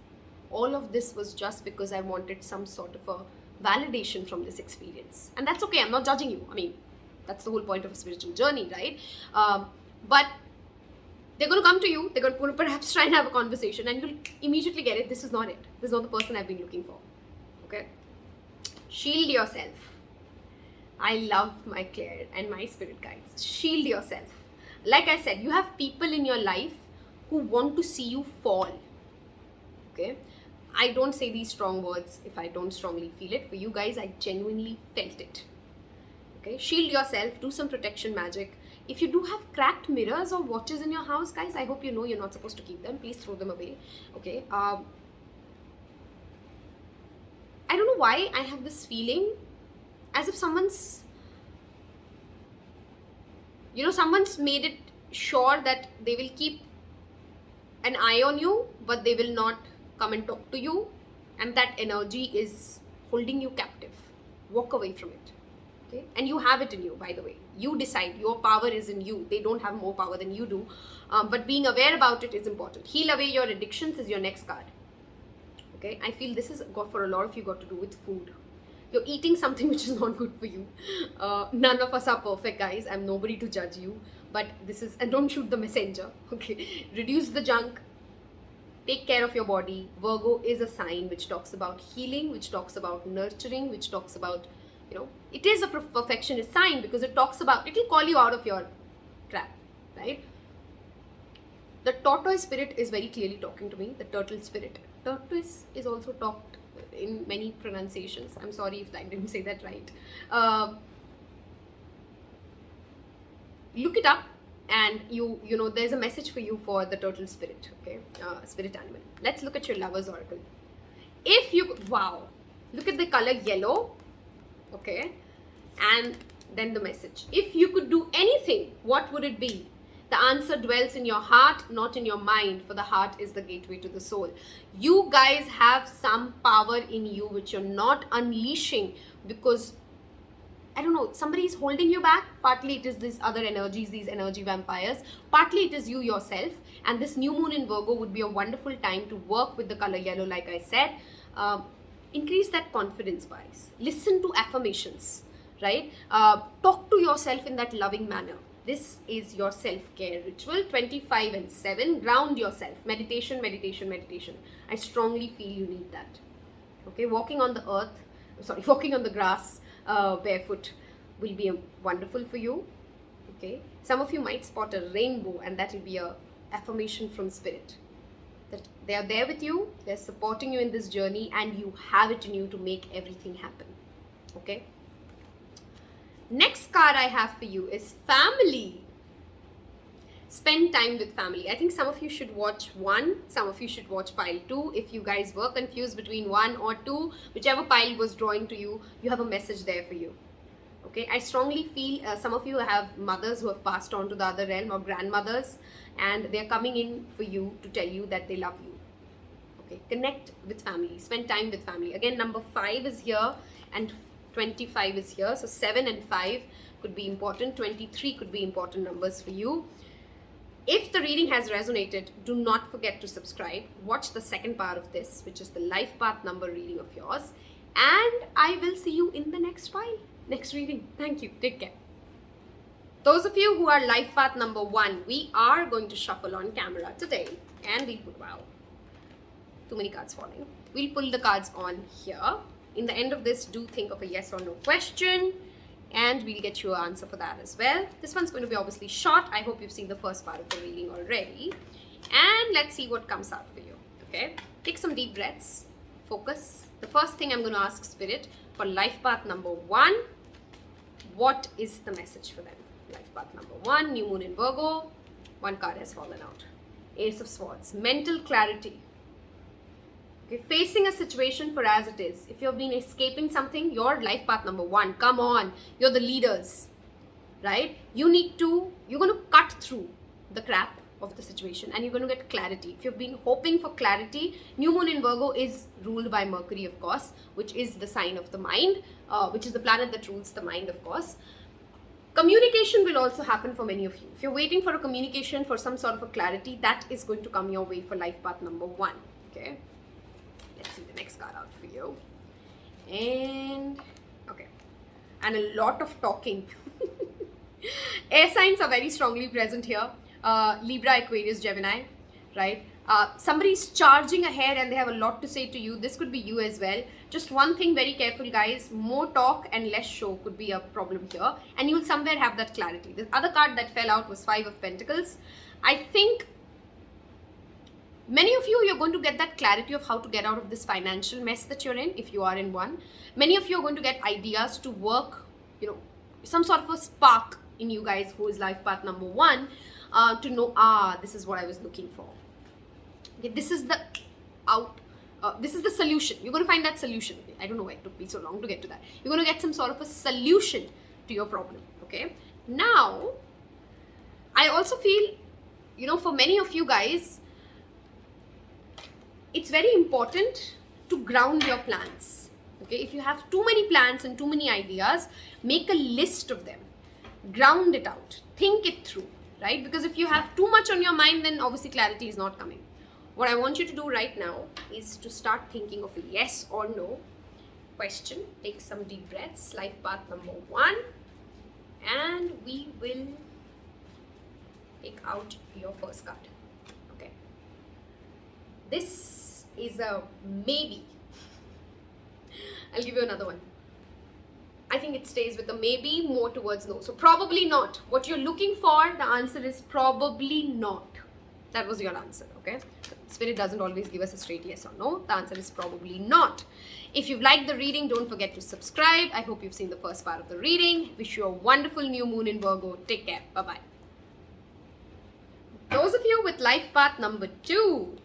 Speaker 1: All of this was just because I wanted some sort of a validation from this experience. And that's okay, I'm not judging you. I mean, that's the whole point of a spiritual journey, right? But they're going to come to you, they're going to perhaps try and have a conversation, and you'll immediately get it. This is not it. This is not the person I've been looking for, okay? Shield yourself. I love my Claire and my spirit guides. Shield yourself. Like I said, you have people in your life who want to see you fall, okay? I don't say these strong words if I don't strongly feel it. For you guys, I genuinely felt it. Okay, shield yourself, do some protection magic. If you do have cracked mirrors or watches in your house, guys, I hope you know you're not supposed to keep them. Please throw them away. Okay. I don't know why I have this feeling as if someone's made it sure that they will keep an eye on you, but they will not come and talk to you, and that energy is holding you captive. Walk away from it, okay? And you have it in you, by the way. You decide. Your power is in you. They don't have more power than you do, but being aware about it is important. Heal away your addictions is your next card, okay? I feel this is for a lot of you got to do with food. You're eating something which is not good for you. None of us are perfect, guys. I'm nobody to judge you, but this is, and don't shoot the messenger, okay? Reduce the junk. Take care of your body. Virgo is a sign which talks about healing, which talks about nurturing, which talks about, it is a perfectionist sign because it talks about, it will call you out of your trap, right? The tortoise spirit is very clearly talking to me, the turtle spirit. Tortoise is also talked in many pronunciations. I'm sorry if I didn't say that right. Look it up. And there's a message for you for the turtle spirit, okay? Spirit animal. Let's look at your lover's oracle. Wow, look at the color yellow, okay? And then the message. If you could do anything, what would it be? The answer dwells in your heart, not in your mind, for the heart is the gateway to the soul. You guys have some power in you which you're not unleashing because, I don't know, somebody is holding you back. Partly it is these other energies, these energy vampires. Partly it is you yourself. And this new moon in Virgo would be a wonderful time to work with the color yellow, like I said. Increase that confidence, guys. Listen to affirmations, right? Talk to yourself in that loving manner. This is your self-care ritual. 25 and 7. Ground yourself. Meditation, meditation, meditation. I strongly feel you need that. Okay, walking on the grass barefoot will be wonderful for you, okay? Some of you might spot a rainbow, and that will be a affirmation from spirit that they are there with you, they're supporting you in this journey, and you have it in you to make everything happen, okay? Next card I have for you is family. Spend time with family. I think some of you should watch 1, some of you should watch pile 2. If you guys were confused between 1 or 2, whichever pile was drawing to you, you have a message there for you. Okay, I strongly feel some of you have mothers who have passed on to the other realm, or grandmothers, and they're coming in for you to tell you that they love you. Okay, connect with family, spend time with family. Again, number 5 is here and 25 is here. So 7 and 5 could be important. 23 could be important numbers for you. If the reading has resonated, do not forget to subscribe. Watch the second part of this, which is the life path number reading of yours. And I will see you in the next reading. Thank you. Take care. Those of you who are life path number 1, we are going to shuffle on camera today. And we'll put, wow, too many cards falling. We'll pull the cards on here. In the end of this, do think of a yes or no question. And we'll get you an answer for that as well. This one's going to be obviously short. I hope you've seen the first part of the reading already. And let's see what comes out for you. Okay? Take some deep breaths. Focus. The first thing I'm going to ask Spirit for life path number 1. What is the message for them? Life path number 1, New Moon in Virgo. One card has fallen out. Ace of Swords. Mental clarity. Okay, facing a situation for as it is. If you've been escaping something, your life path number 1, come on. You're the leaders, right? You're going to cut through the crap of the situation and you're going to get clarity. If you've been hoping for clarity, New Moon in Virgo is ruled by Mercury, of course, which is the sign of the mind, which is the planet that rules the mind, of course. Communication will also happen for many of you. If you're waiting for a communication, for some sort of a clarity, that is going to come your way for life path number 1, okay? Let's see the next card out for you. And, okay. And a lot of talking. Air signs are very strongly present here. Libra, Aquarius, Gemini, right? Somebody's charging ahead and they have a lot to say to you. This could be you as well. Just one thing, very careful guys. More talk and less show could be a problem here. And you'll somewhere have that clarity. The other card that fell out was 5 of Pentacles. I think many of you, you're going to get that clarity of how to get out of this financial mess that you're in, if you are in one. Many of you are going to get ideas to work, some sort of a spark in you guys who is life path number 1 to know, this is what I was looking for. Okay, this is the this is the solution. You're going to find that solution. Okay, I don't know why it took me so long to get to that. You're going to get some sort of a solution to your problem. Okay. Now, I also feel, for many of you guys, it's very important to ground your plans. Okay, if you have too many plans and too many ideas, make a list of them. Ground it out. Think it through, right? Because if you have too much on your mind, then obviously clarity is not coming. What I want you to do right now is to start thinking of a yes or no question. Take some deep breaths. Life path number 1. And we will take out your first card. Okay. This is a maybe. I'll give you another one. I think it stays with a maybe, more towards no. So probably not. What you're looking for, the answer is probably not. That was your answer, okay? So Spirit doesn't always give us a straight yes or no. The answer is probably not. If you've liked the reading, don't forget to subscribe. I hope you've seen the first part of the reading. Wish you a wonderful new moon in Virgo. Take care. Bye-bye. Those of you with life path number 2,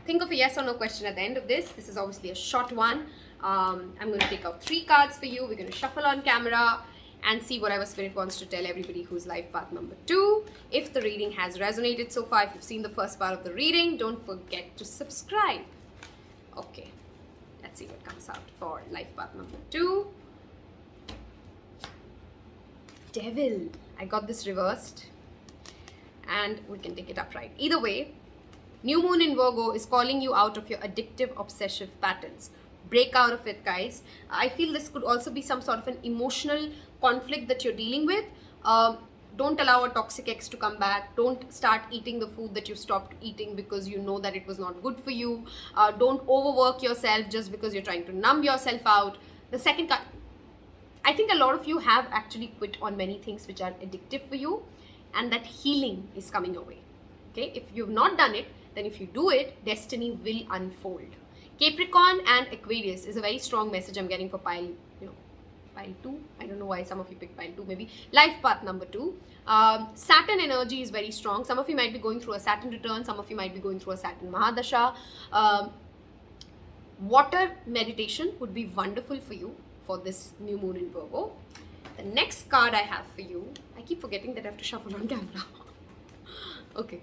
Speaker 1: think of a yes or no question at the end of this. This is obviously a short one. I'm going to take out 3 cards for you. We're going to shuffle on camera and see whatever Spirit wants to tell everybody who's life path number 2. If the reading has resonated so far, if you've seen the first part of the reading, don't forget to subscribe. Okay, let's see what comes out for life path number 2. Devil. I got this reversed and we can take it upright. Either way, New Moon in Virgo is calling you out of your addictive, obsessive patterns. Break out of it, guys. I feel this could also be some sort of an emotional conflict that you're dealing with. Don't allow a toxic ex to come back. Don't start eating the food that you stopped eating because you know that it was not good for you. Don't overwork yourself just because you're trying to numb yourself out. The second card, I think a lot of you have actually quit on many things which are addictive for you, and that healing is coming your way. Okay, if you've not done it, then if you do it, destiny will unfold. Capricorn and Aquarius is a very strong message I'm getting for pile 2. I don't know why some of you picked pile 2, maybe. Life path number 2. Saturn energy is very strong. Some of you might be going through a Saturn return. Some of you might be going through a Saturn Mahadasha. Water meditation would be wonderful for you for this new moon in Virgo. The next card I have for you, I keep forgetting that I have to shuffle on camera. Okay.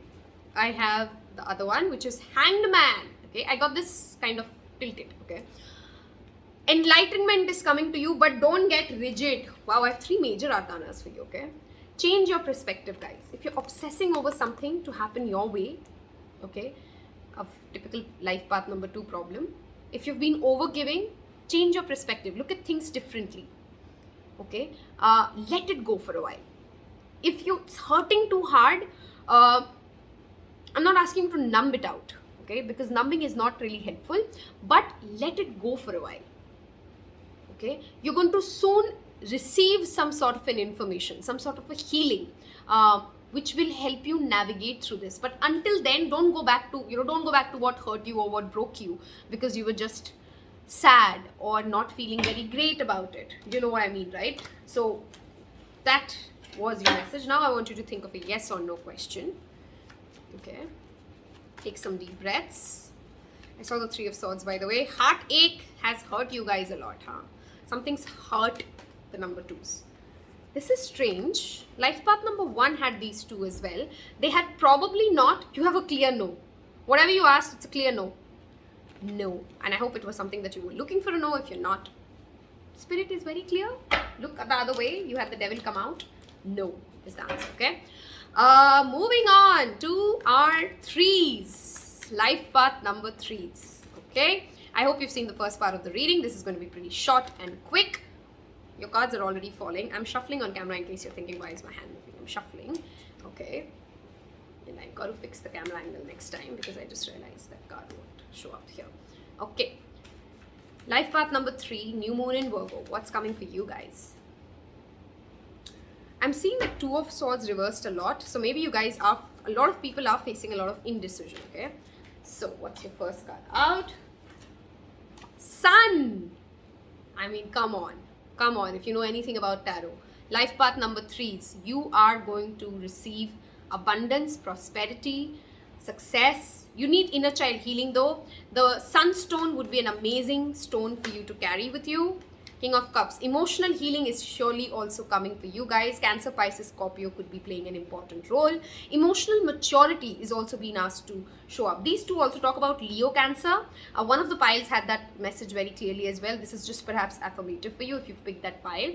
Speaker 1: I have the other one, which is Hanged Man. Okay, I got this kind of tilted. Okay, enlightenment is coming to you, but don't get rigid. Wow, I have 3 major arcanas for you. Okay, change your perspective, guys. If you're obsessing over something to happen your way, okay, a typical life path number 2 problem. If you've been overgiving, change your perspective. Look at things differently. Okay, let it go for a while. If it's hurting too hard, I'm not asking you to numb it out, okay? Because numbing is not really helpful, but let it go for a while, okay? You're going to soon receive some sort of an information, some sort of a healing, which will help you navigate through this. But until then, don't go back to what hurt you or what broke you because you were just sad or not feeling very great about it. You know what I mean, right? So that was your message. Now I want you to think of a yes or no question. Okay, take some deep breaths. I saw the Three of Swords, by the way. Heartache has hurt you guys a lot, huh? Something's hurt the number twos. This is strange. Life path number 1 had these two as well. They had probably not. You have a clear no. Whatever you asked, it's a clear no. No. And I hope it was something that you were looking for a no. If you're not, Spirit is very clear. Look the other way. You had the devil come out. No is the answer, okay? Moving on to our threes. Life path number 3s, okay? I hope you've seen the first part of the reading. This is going to be pretty short and quick. Your cards are already falling. I'm shuffling on camera in case you're thinking, why is my hand moving? I'm shuffling, okay? And I've got to fix the camera angle next time because I just realized that card won't show up here. Okay. Life path number 3, new moon in Virgo. What's coming for you guys? I'm seeing the Two of Swords reversed a lot. So maybe you guys are, a lot of people are facing a lot of indecision, okay? So what's your first card out? Sun. I mean, come on. Come on. If you know anything about tarot. Life path number 3s. You are going to receive abundance, prosperity, success. You need inner child healing though. The sunstone would be an amazing stone for you to carry with you. King of Cups. Emotional healing is surely also coming for you guys. Cancer, Pisces, Scorpio could be playing an important role. Emotional maturity is also being asked to show up. These two also talk about Leo, Cancer. One of the piles had that message very clearly as well. This is just perhaps affirmative for you if you've picked that pile.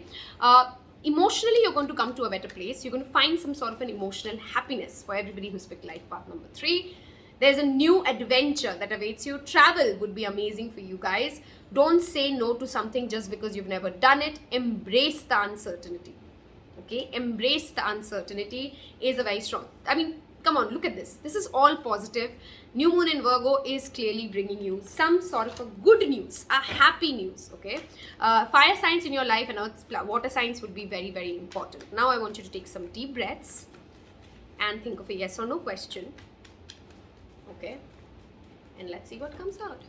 Speaker 1: Emotionally, you're going to come to a better place. You're going to find some sort of an emotional happiness for everybody who's picked life path number 3. There's a new adventure that awaits you. Travel would be amazing for you guys. Don't say no to something just because you've never done it. Embrace the uncertainty. Okay? Embrace the uncertainty is a very strong... I mean, come on, look at this. This is all positive. New moon in Virgo is clearly bringing you some sort of a good news, a happy news, okay? Fire signs in your life and water signs would be very, very important. Now I want you to take some deep breaths and think of a yes or no question. Okay, and let's see what comes out.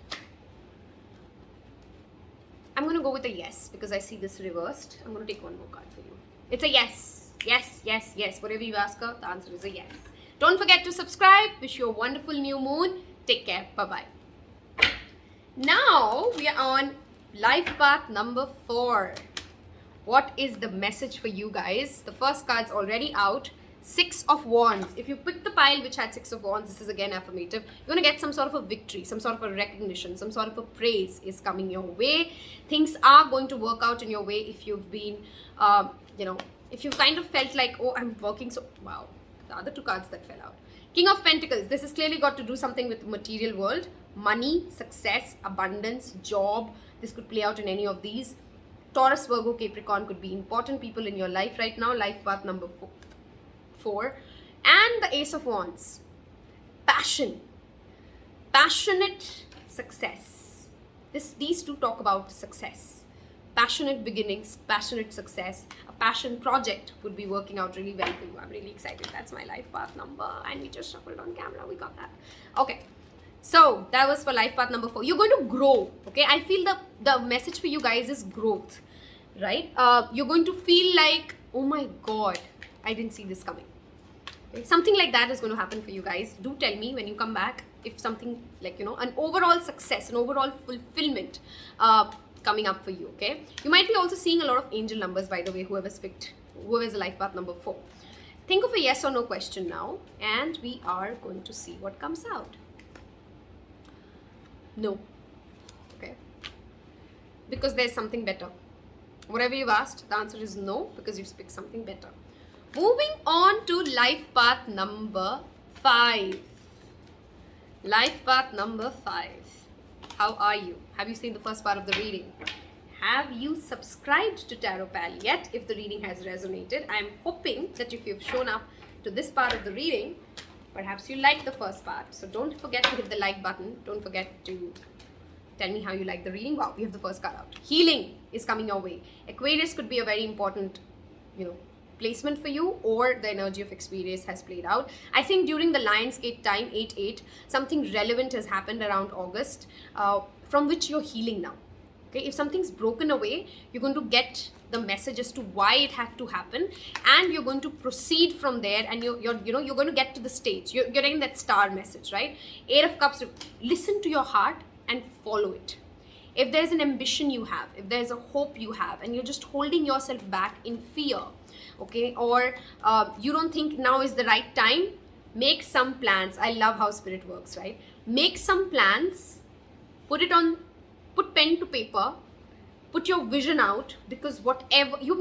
Speaker 1: I'm going to go with a yes because I see this reversed. I'm going to take one more card for you. It's a yes. Yes, yes, yes. Whatever you ask her, the answer is a yes. Don't forget to subscribe. Wish you a wonderful new moon. Take care. Bye-bye. Now we are on life path number 4. What is the message for you guys? The first card's already out. 6 of Wands. If you pick the pile which had 6 of Wands, this is again affirmative. You're going to get some sort of a victory, some sort of a recognition, some sort of a praise is coming your way. Things are going to work out in your way if you've been, if you've kind of felt like, oh, I'm working so... Wow. The other 2 cards that fell out. King of Pentacles. This has clearly got to do something with the material world. Money, success, abundance, job. This could play out in any of these. Taurus, Virgo, Capricorn could be important people in your life right now. Life path number 4. And the Ace of Wands. Passion. Passionate success. These two talk about success. Passionate beginnings, passionate success. A passion project would be working out really well for you. I'm really excited. That's my life path number. And we just shuffled on camera. We got that. Okay. So that was for life path number 4. You're going to grow. Okay. I feel the message for you guys is growth. Right? You're going to feel like, oh my God, I didn't see this coming. Okay? Something like that is going to happen for you guys. Do tell me when you come back if something like, an overall success, an overall fulfillment coming up for you, okay? You might be also seeing a lot of angel numbers, by the way, whoever's a life path number 4. Think of a yes or no question now, and we are going to see what comes out. No. Okay? Because there's something better. Whatever you've asked, the answer is no, because you've picked something better. Moving on to life path number 5. Life path number 5. How are you? Have you seen the first part of the reading? have you subscribed to Tarot Pal yet? If the reading has resonated, I'm hoping that if you've shown up to this part of the reading, perhaps you like the first part. So don't forget to hit the like button. Don't forget to tell me how you like the reading. Wow, we have the first card out. Healing is coming your way. Aquarius could be a very important, placement for you, or the energy of Aquarius has played out. I think during the Lionsgate time, 8/8, something relevant has happened around August, from which you're healing now. Okay, if something's broken away, you're going to get the message as to why it had to happen, and you're going to proceed from there, and you're going to get to the stage. You're getting that star message, right? 8 of Cups. Listen to your heart and follow it. If there's an ambition you have, if there's a hope you have, and you're just holding yourself back in fear, okay, or you don't think now is the right time, make some plans. I love how spirit works, right? Make some plans, put pen to paper, put your vision out, because whatever you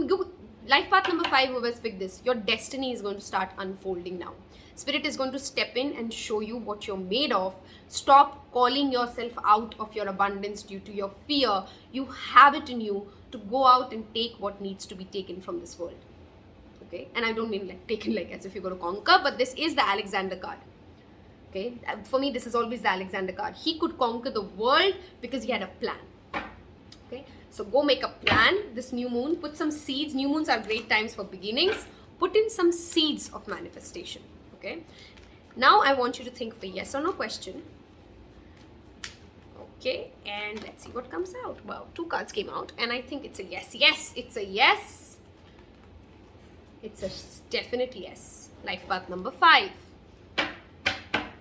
Speaker 1: life path number 5 always pick this. Your destiny is going to start unfolding now. Spirit is going to step in and show you what you're made of. Stop calling yourself out of your abundance due to your fear. You have it in you to go out and take what needs to be taken from this world. Okay, and I don't mean like taken like as if you're going to conquer, but this is the Alexander card. Okay, for me this is always the Alexander card. He could conquer the world because he had a plan. Okay, so go make a plan this new moon. Put some seeds. New moons are great times for beginnings. Put in some seeds of manifestation. Okay, now I want you to think of a yes or no question. Okay, and let's see what comes out. Well, 2 cards came out, and I think it's a yes. Yes, it's a yes. It's a definite yes. Life path number 5.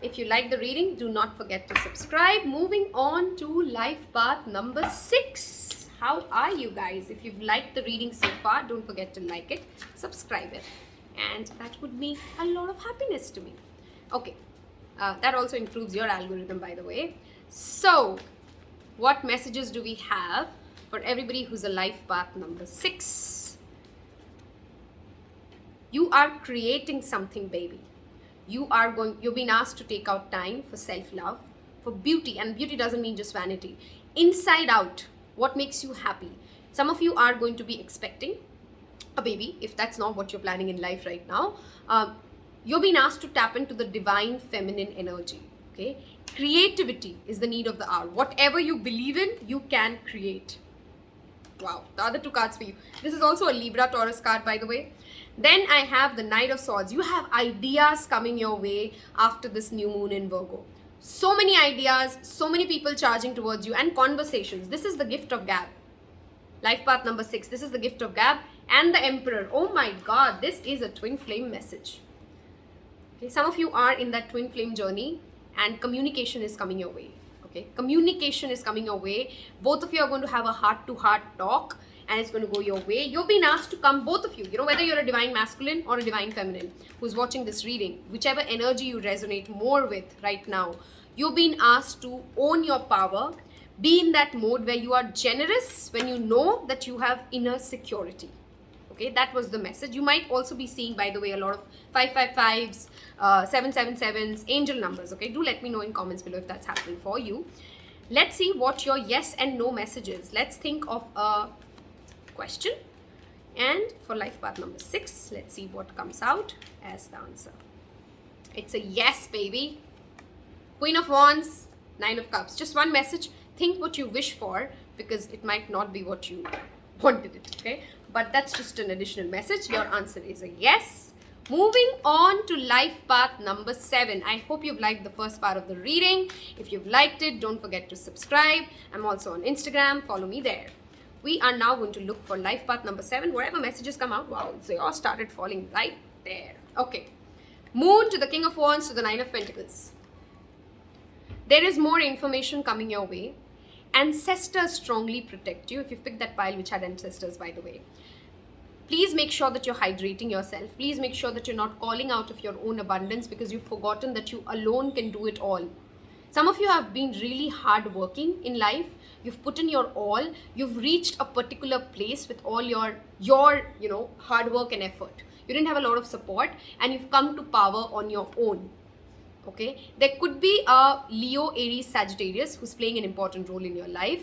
Speaker 1: If you like the reading, do not forget to subscribe. Moving on to life path number 6. How are you guys? If you've liked the reading so far, don't forget to like it, subscribe it, and that would mean a lot of happiness to me. Okay, that also includes your algorithm, by the way. So, what messages do we have for everybody who's a life path number 6? You are creating something, baby. You've been asked to take out time for self-love, for beauty, and beauty doesn't mean just vanity. Inside out, what makes you happy? Some of you are going to be expecting a baby, if that's not what you're planning in life right now. You've been asked to tap into the divine feminine energy. Okay, creativity is the need of the hour. Whatever you believe in, you can create. Wow, the other 2 cards for you. This is also a Libra Taurus card, by the way. Then I have the Knight of Swords. You have ideas coming your way after this new moon in Virgo. So many ideas, so many people charging towards you, and conversations. This is the gift of gab. Life path number 6. This is the gift of gab and the Emperor. Oh my God, this is a twin flame message. Okay, some of you are in that twin flame journey, and communication is coming your way. Okay, communication is coming your way. Both of you are going to have a heart-to-heart talk, and it's going to go your way. You've been asked to come, both of you, whether you're a divine masculine or a divine feminine who's watching this reading, whichever energy you resonate more with right now, you've been asked to own your power, be in that mode where you are generous when you know that you have inner security. Okay, that was the message. You might also be seeing, by the way, a lot of 555s, 777s, angel numbers. Okay, do let me know in comments below if that's happening for you. Let's see what your yes and no message is. Let's think of a question. And for life path number 6, let's see what comes out as the answer. It's a yes, baby. Queen of Wands, 9 of Cups. Just one message. Think what you wish for, because it might not be what you wanted it, okay? But that's just an additional message. Your answer is a yes. Moving on to life path number 7. I hope you've liked the first part of the reading. If you've liked it, don't forget to subscribe. I'm also on Instagram. Follow me there. We are now going to look for life path number 7. Wherever messages come out, wow, they all started falling right there. Okay. Moon to the King of Wands to the 9 of Pentacles. There is more information coming your way. Ancestors strongly protect you. If you've picked that pile which had ancestors, by the way, please make sure that you're hydrating yourself. Please make sure that you're not calling out of your own abundance, because you've forgotten that you alone can do it all. Some of you have been really hardworking in life. You've put in your all. You've reached a particular place with all your hard work and effort. You didn't have a lot of support, and you've come to power on your own. Okay, there could be a Leo, Aries, Sagittarius who's playing an important role in your life.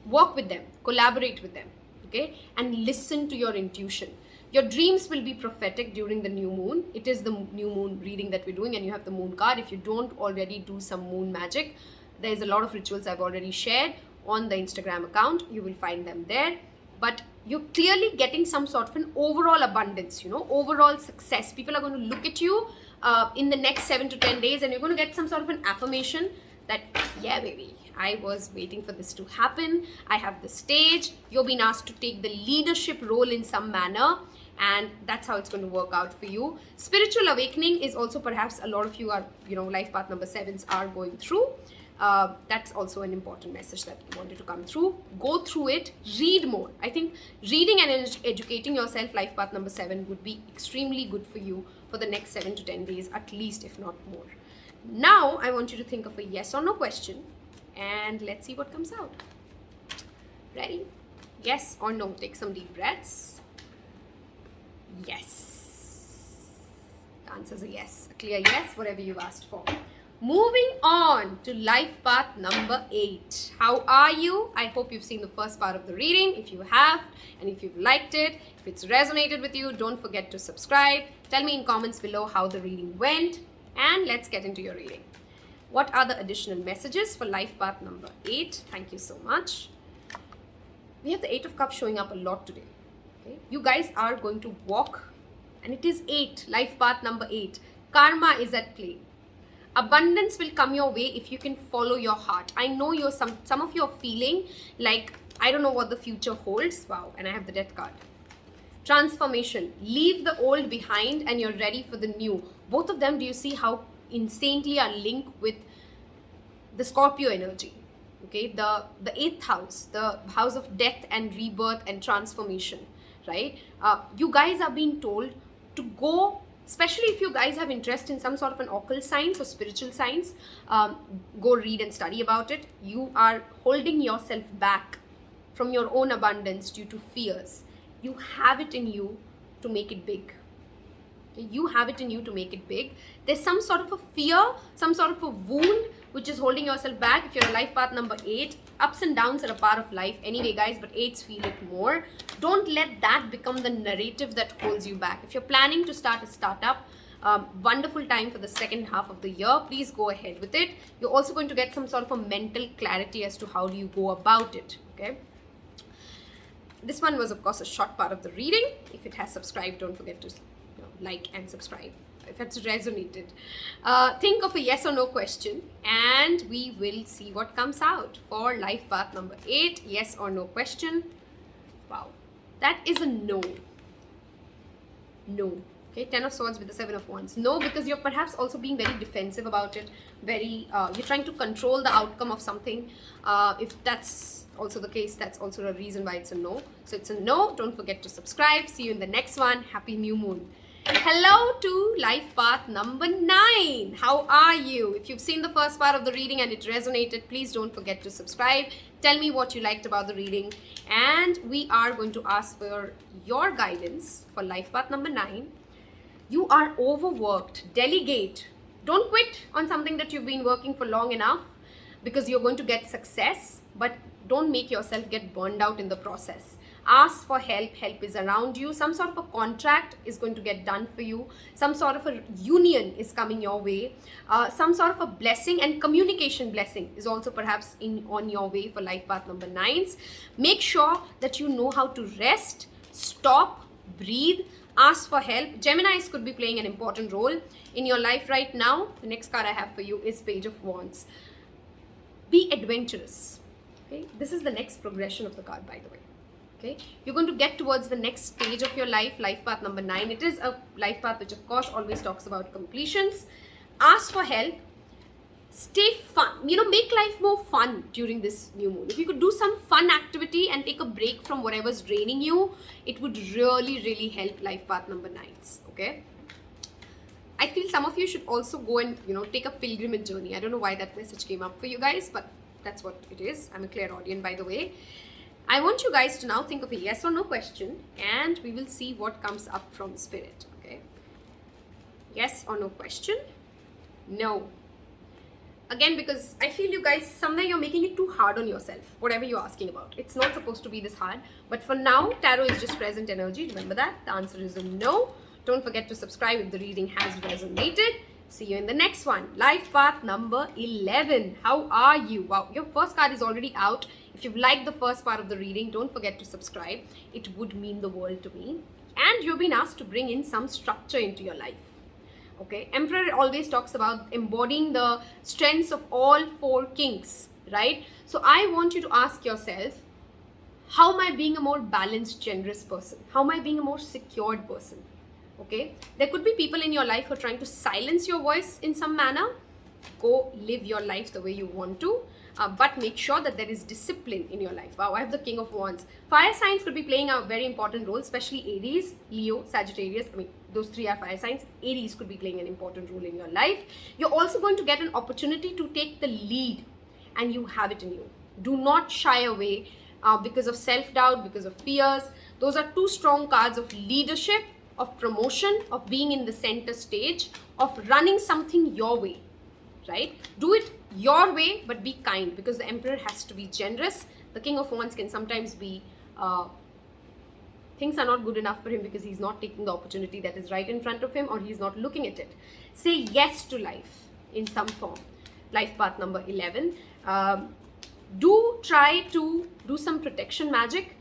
Speaker 1: Work with them, collaborate with them, okay? And listen to your intuition. Your dreams will be prophetic during the new moon. It is the new moon reading that we're doing, and you have the moon card. If you don't already do some moon magic, there's a lot of rituals I've already shared on the Instagram account. You will find them there. But you're clearly getting some sort of an overall abundance, overall success. People are going to look at you in the next 7 to 10 days, and you're going to get some sort of an affirmation that, yeah, baby, I was waiting for this to happen. I have the stage. You're being asked to take the leadership role in some manner, and that's how it's going to work out for you. Spiritual awakening is also perhaps a lot of you are, life path number 7s are going through. That's also an important message that I wanted to come through. Go through it, read more. I think reading and educating yourself, life path number 7, would be extremely good for you for the next 7 to 10 days, at least, if not more. Now, I want you to think of a yes or no question, and let's see what comes out. Ready? Yes or no? Take some deep breaths. Yes. The answer is a yes. A clear yes, whatever you've asked for. Moving on to life path number 8. How are you? I hope you've seen the first part of the reading. If you have, and if you've liked it, if it's resonated with you, don't forget to subscribe. Tell me in comments below how the reading went, and let's get into your reading. What are the additional messages for life path number 8? Thank you so much. We have the 8 of Cups showing up a lot today. Okay? You guys are going to walk, and it is 8, life path number 8. Karma is at play. Abundance will come your way if you can follow your heart. I know some of you are feeling like, I don't know what the future holds. Wow, and I have the Death card. Transformation. Leave the old behind and you're ready for the new. Both of them, do you see how insanely are linked with the Scorpio energy? Okay, the 8th house, the house of death and rebirth and transformation, right? You guys are being told to go, especially if you guys have interest in some sort of an occult science or spiritual science, go read and study about it. You are holding yourself back from your own abundance due to fears. You have it in you to make it big. You have it in you to make it big. There's some sort of a fear, some sort of a wound which is holding yourself back. If you're a life path number 8, ups and downs are a part of life anyway, guys, but 8s feel it more. Don't let that become the narrative that holds you back. If you're planning to start a startup, wonderful time for the second half of the year. Please go ahead with it. You're also going to get some sort of a mental clarity as to how do you go about it, okay? This one was, of course, a short part of the reading. If it has subscribed, don't forget to like and subscribe if it's resonated. Think of a yes or no question, and we will see what comes out for life path number 8. Yes or no question. Wow, that is a no. No. Okay, 10 of Swords with the 7 of Wands. No, because you're perhaps also being very defensive about it. You're trying to control the outcome of something. If that's also the case, that's also a reason why it's a no. So it's a no. Don't forget to subscribe. See you in the next one. Happy new moon. Hello to life path number 9. How are you? If you've seen the first part of the reading and it resonated, please don't forget to subscribe. Tell me what you liked about the reading, and we are going to ask for your guidance for life path number 9. You are overworked. Delegate. Don't quit on something that you've been working for long enough, because you're going to get success, but don't make yourself get burned out in the process. Ask for help. Help is around you. Some sort of a contract is going to get done for you. Some sort of a union is coming your way. Some sort of a blessing and communication blessing is also perhaps on your way for life path number 9s. Make sure that you know how to rest, stop, breathe, ask for help. Geminis could be playing an important role in your life right now. The next card I have for you is Page of Wands. Be adventurous. Okay, this is the next progression of the card, by the way. Okay, you're going to get towards the next stage of your life, life path number 9. It is a life path which, of course, always talks about completions. Ask for help. Stay fun. Make life more fun during this new moon. If you could do some fun activity and take a break from whatever's draining you, it would really, really help life path number 9s. Okay. I feel some of you should also go and, take a pilgrimage journey. I don't know why that message came up for you guys, but that's what it is. I'm a clairaudient, by the way. I want you guys to now think of a yes or no question, and we will see what comes up from Spirit, okay? Yes or no question? No. Again, because I feel you guys, somewhere you're making it too hard on yourself, whatever you're asking about. It's not supposed to be this hard. But for now, tarot is just present energy. Remember that. The answer is a no. Don't forget to subscribe if the reading has resonated. See you in the next one. Life path number 11. How are you? Wow, your first card is already out. If you've liked the first part of the reading, don't forget to subscribe. It would mean the world to me. And you've been asked to bring in some structure into your life. Okay, Emperor always talks about embodying the strengths of all four kings, right? So I want you to ask yourself, how am I being a more balanced, generous person? How am I being a more secured person? Okay, there could be people in your life who are trying to silence your voice in some manner. Go live your life the way you want to, but make sure that there is discipline in your life. Wow, I have the King of Wands. Fire signs could be playing a very important role, especially Aries, Leo, Sagittarius. I mean, those three are fire signs. Aries could be playing an important role in your life. You're also going to get an opportunity to take the lead, and you have it in you. Do not shy away because of self-doubt, because of fears. Those are two strong cards of leadership, of promotion, of being in the center stage, of running something your way, right? Do it your way, but be kind, because the Emperor has to be generous. The King of Wands can sometimes be, things are not good enough for him because he's not taking the opportunity that is right in front of him, or he's not looking at it. Say yes to life in some form. Life path number 11. Do try to do some protection magic.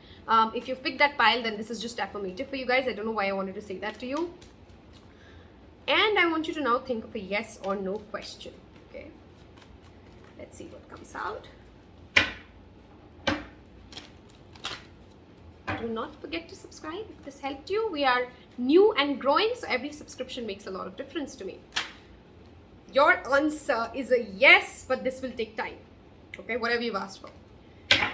Speaker 1: If you've picked that pile, then this is just affirmative for you guys. I don't know why I wanted to say that to you. And I want you to now think of a yes or no question. Okay. Let's see what comes out. Do not forget to subscribe if this helped you. We are new and growing, so every subscription makes a lot of difference to me. Your answer is a yes, but this will take time. Okay, whatever you've asked for.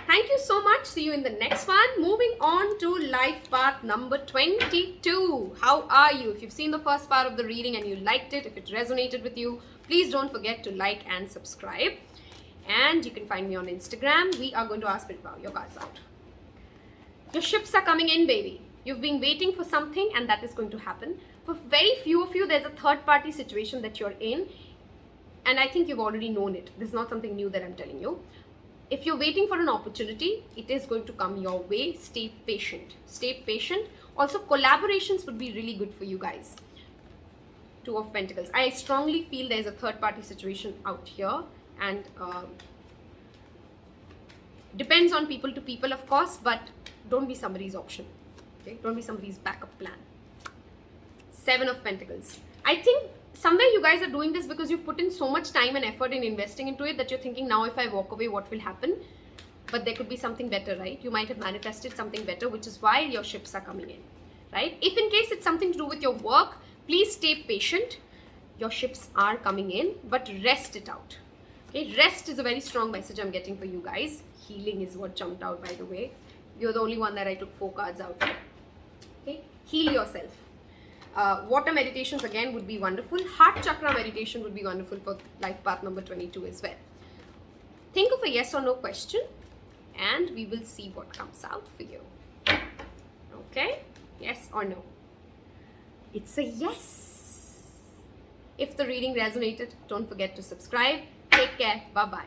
Speaker 1: Thank you so much. See you in the next one. Moving on to life path number 22. How are you? If you've seen the first part of the reading and you liked it, if it resonated with you, please don't forget to like and subscribe. And you can find me on Instagram. We are going to ask Spirit Power. Your cards out. Your ships are coming in, baby. You've been waiting for something, and that is going to happen. For very few of you, there's a third-party situation that you're in, and I think you've already known it. This is not something new that I'm telling you. If you're waiting for an opportunity, it is going to come your way. Stay patient. Stay patient. Also, collaborations would be really good for you guys. Two of Pentacles. I strongly feel there's a third-party situation out here, and depends on people to people, of course, but don't be somebody's option. Okay? Don't be somebody's backup plan. 7 of Pentacles. I think somewhere you guys are doing this because you've put in so much time and effort in investing into it that you're thinking, now if I walk away, what will happen? But there could be something better, right? You might have manifested something better, which is why your ships are coming in, right? If in case it's something to do with your work, please stay patient. Your ships are coming in, but rest it out. Okay, rest is a very strong message I'm getting for you guys. Healing is what jumped out, by the way. You're the only one that I took 4 cards out. Okay, heal yourself. Water meditations again would be wonderful. Heart chakra meditation would be wonderful for life path number 22 as well. Think of a yes or no question, and we will see what comes out for you. Okay, yes or no? It's a yes. If the reading resonated, don't forget to subscribe. Take care. Bye-bye.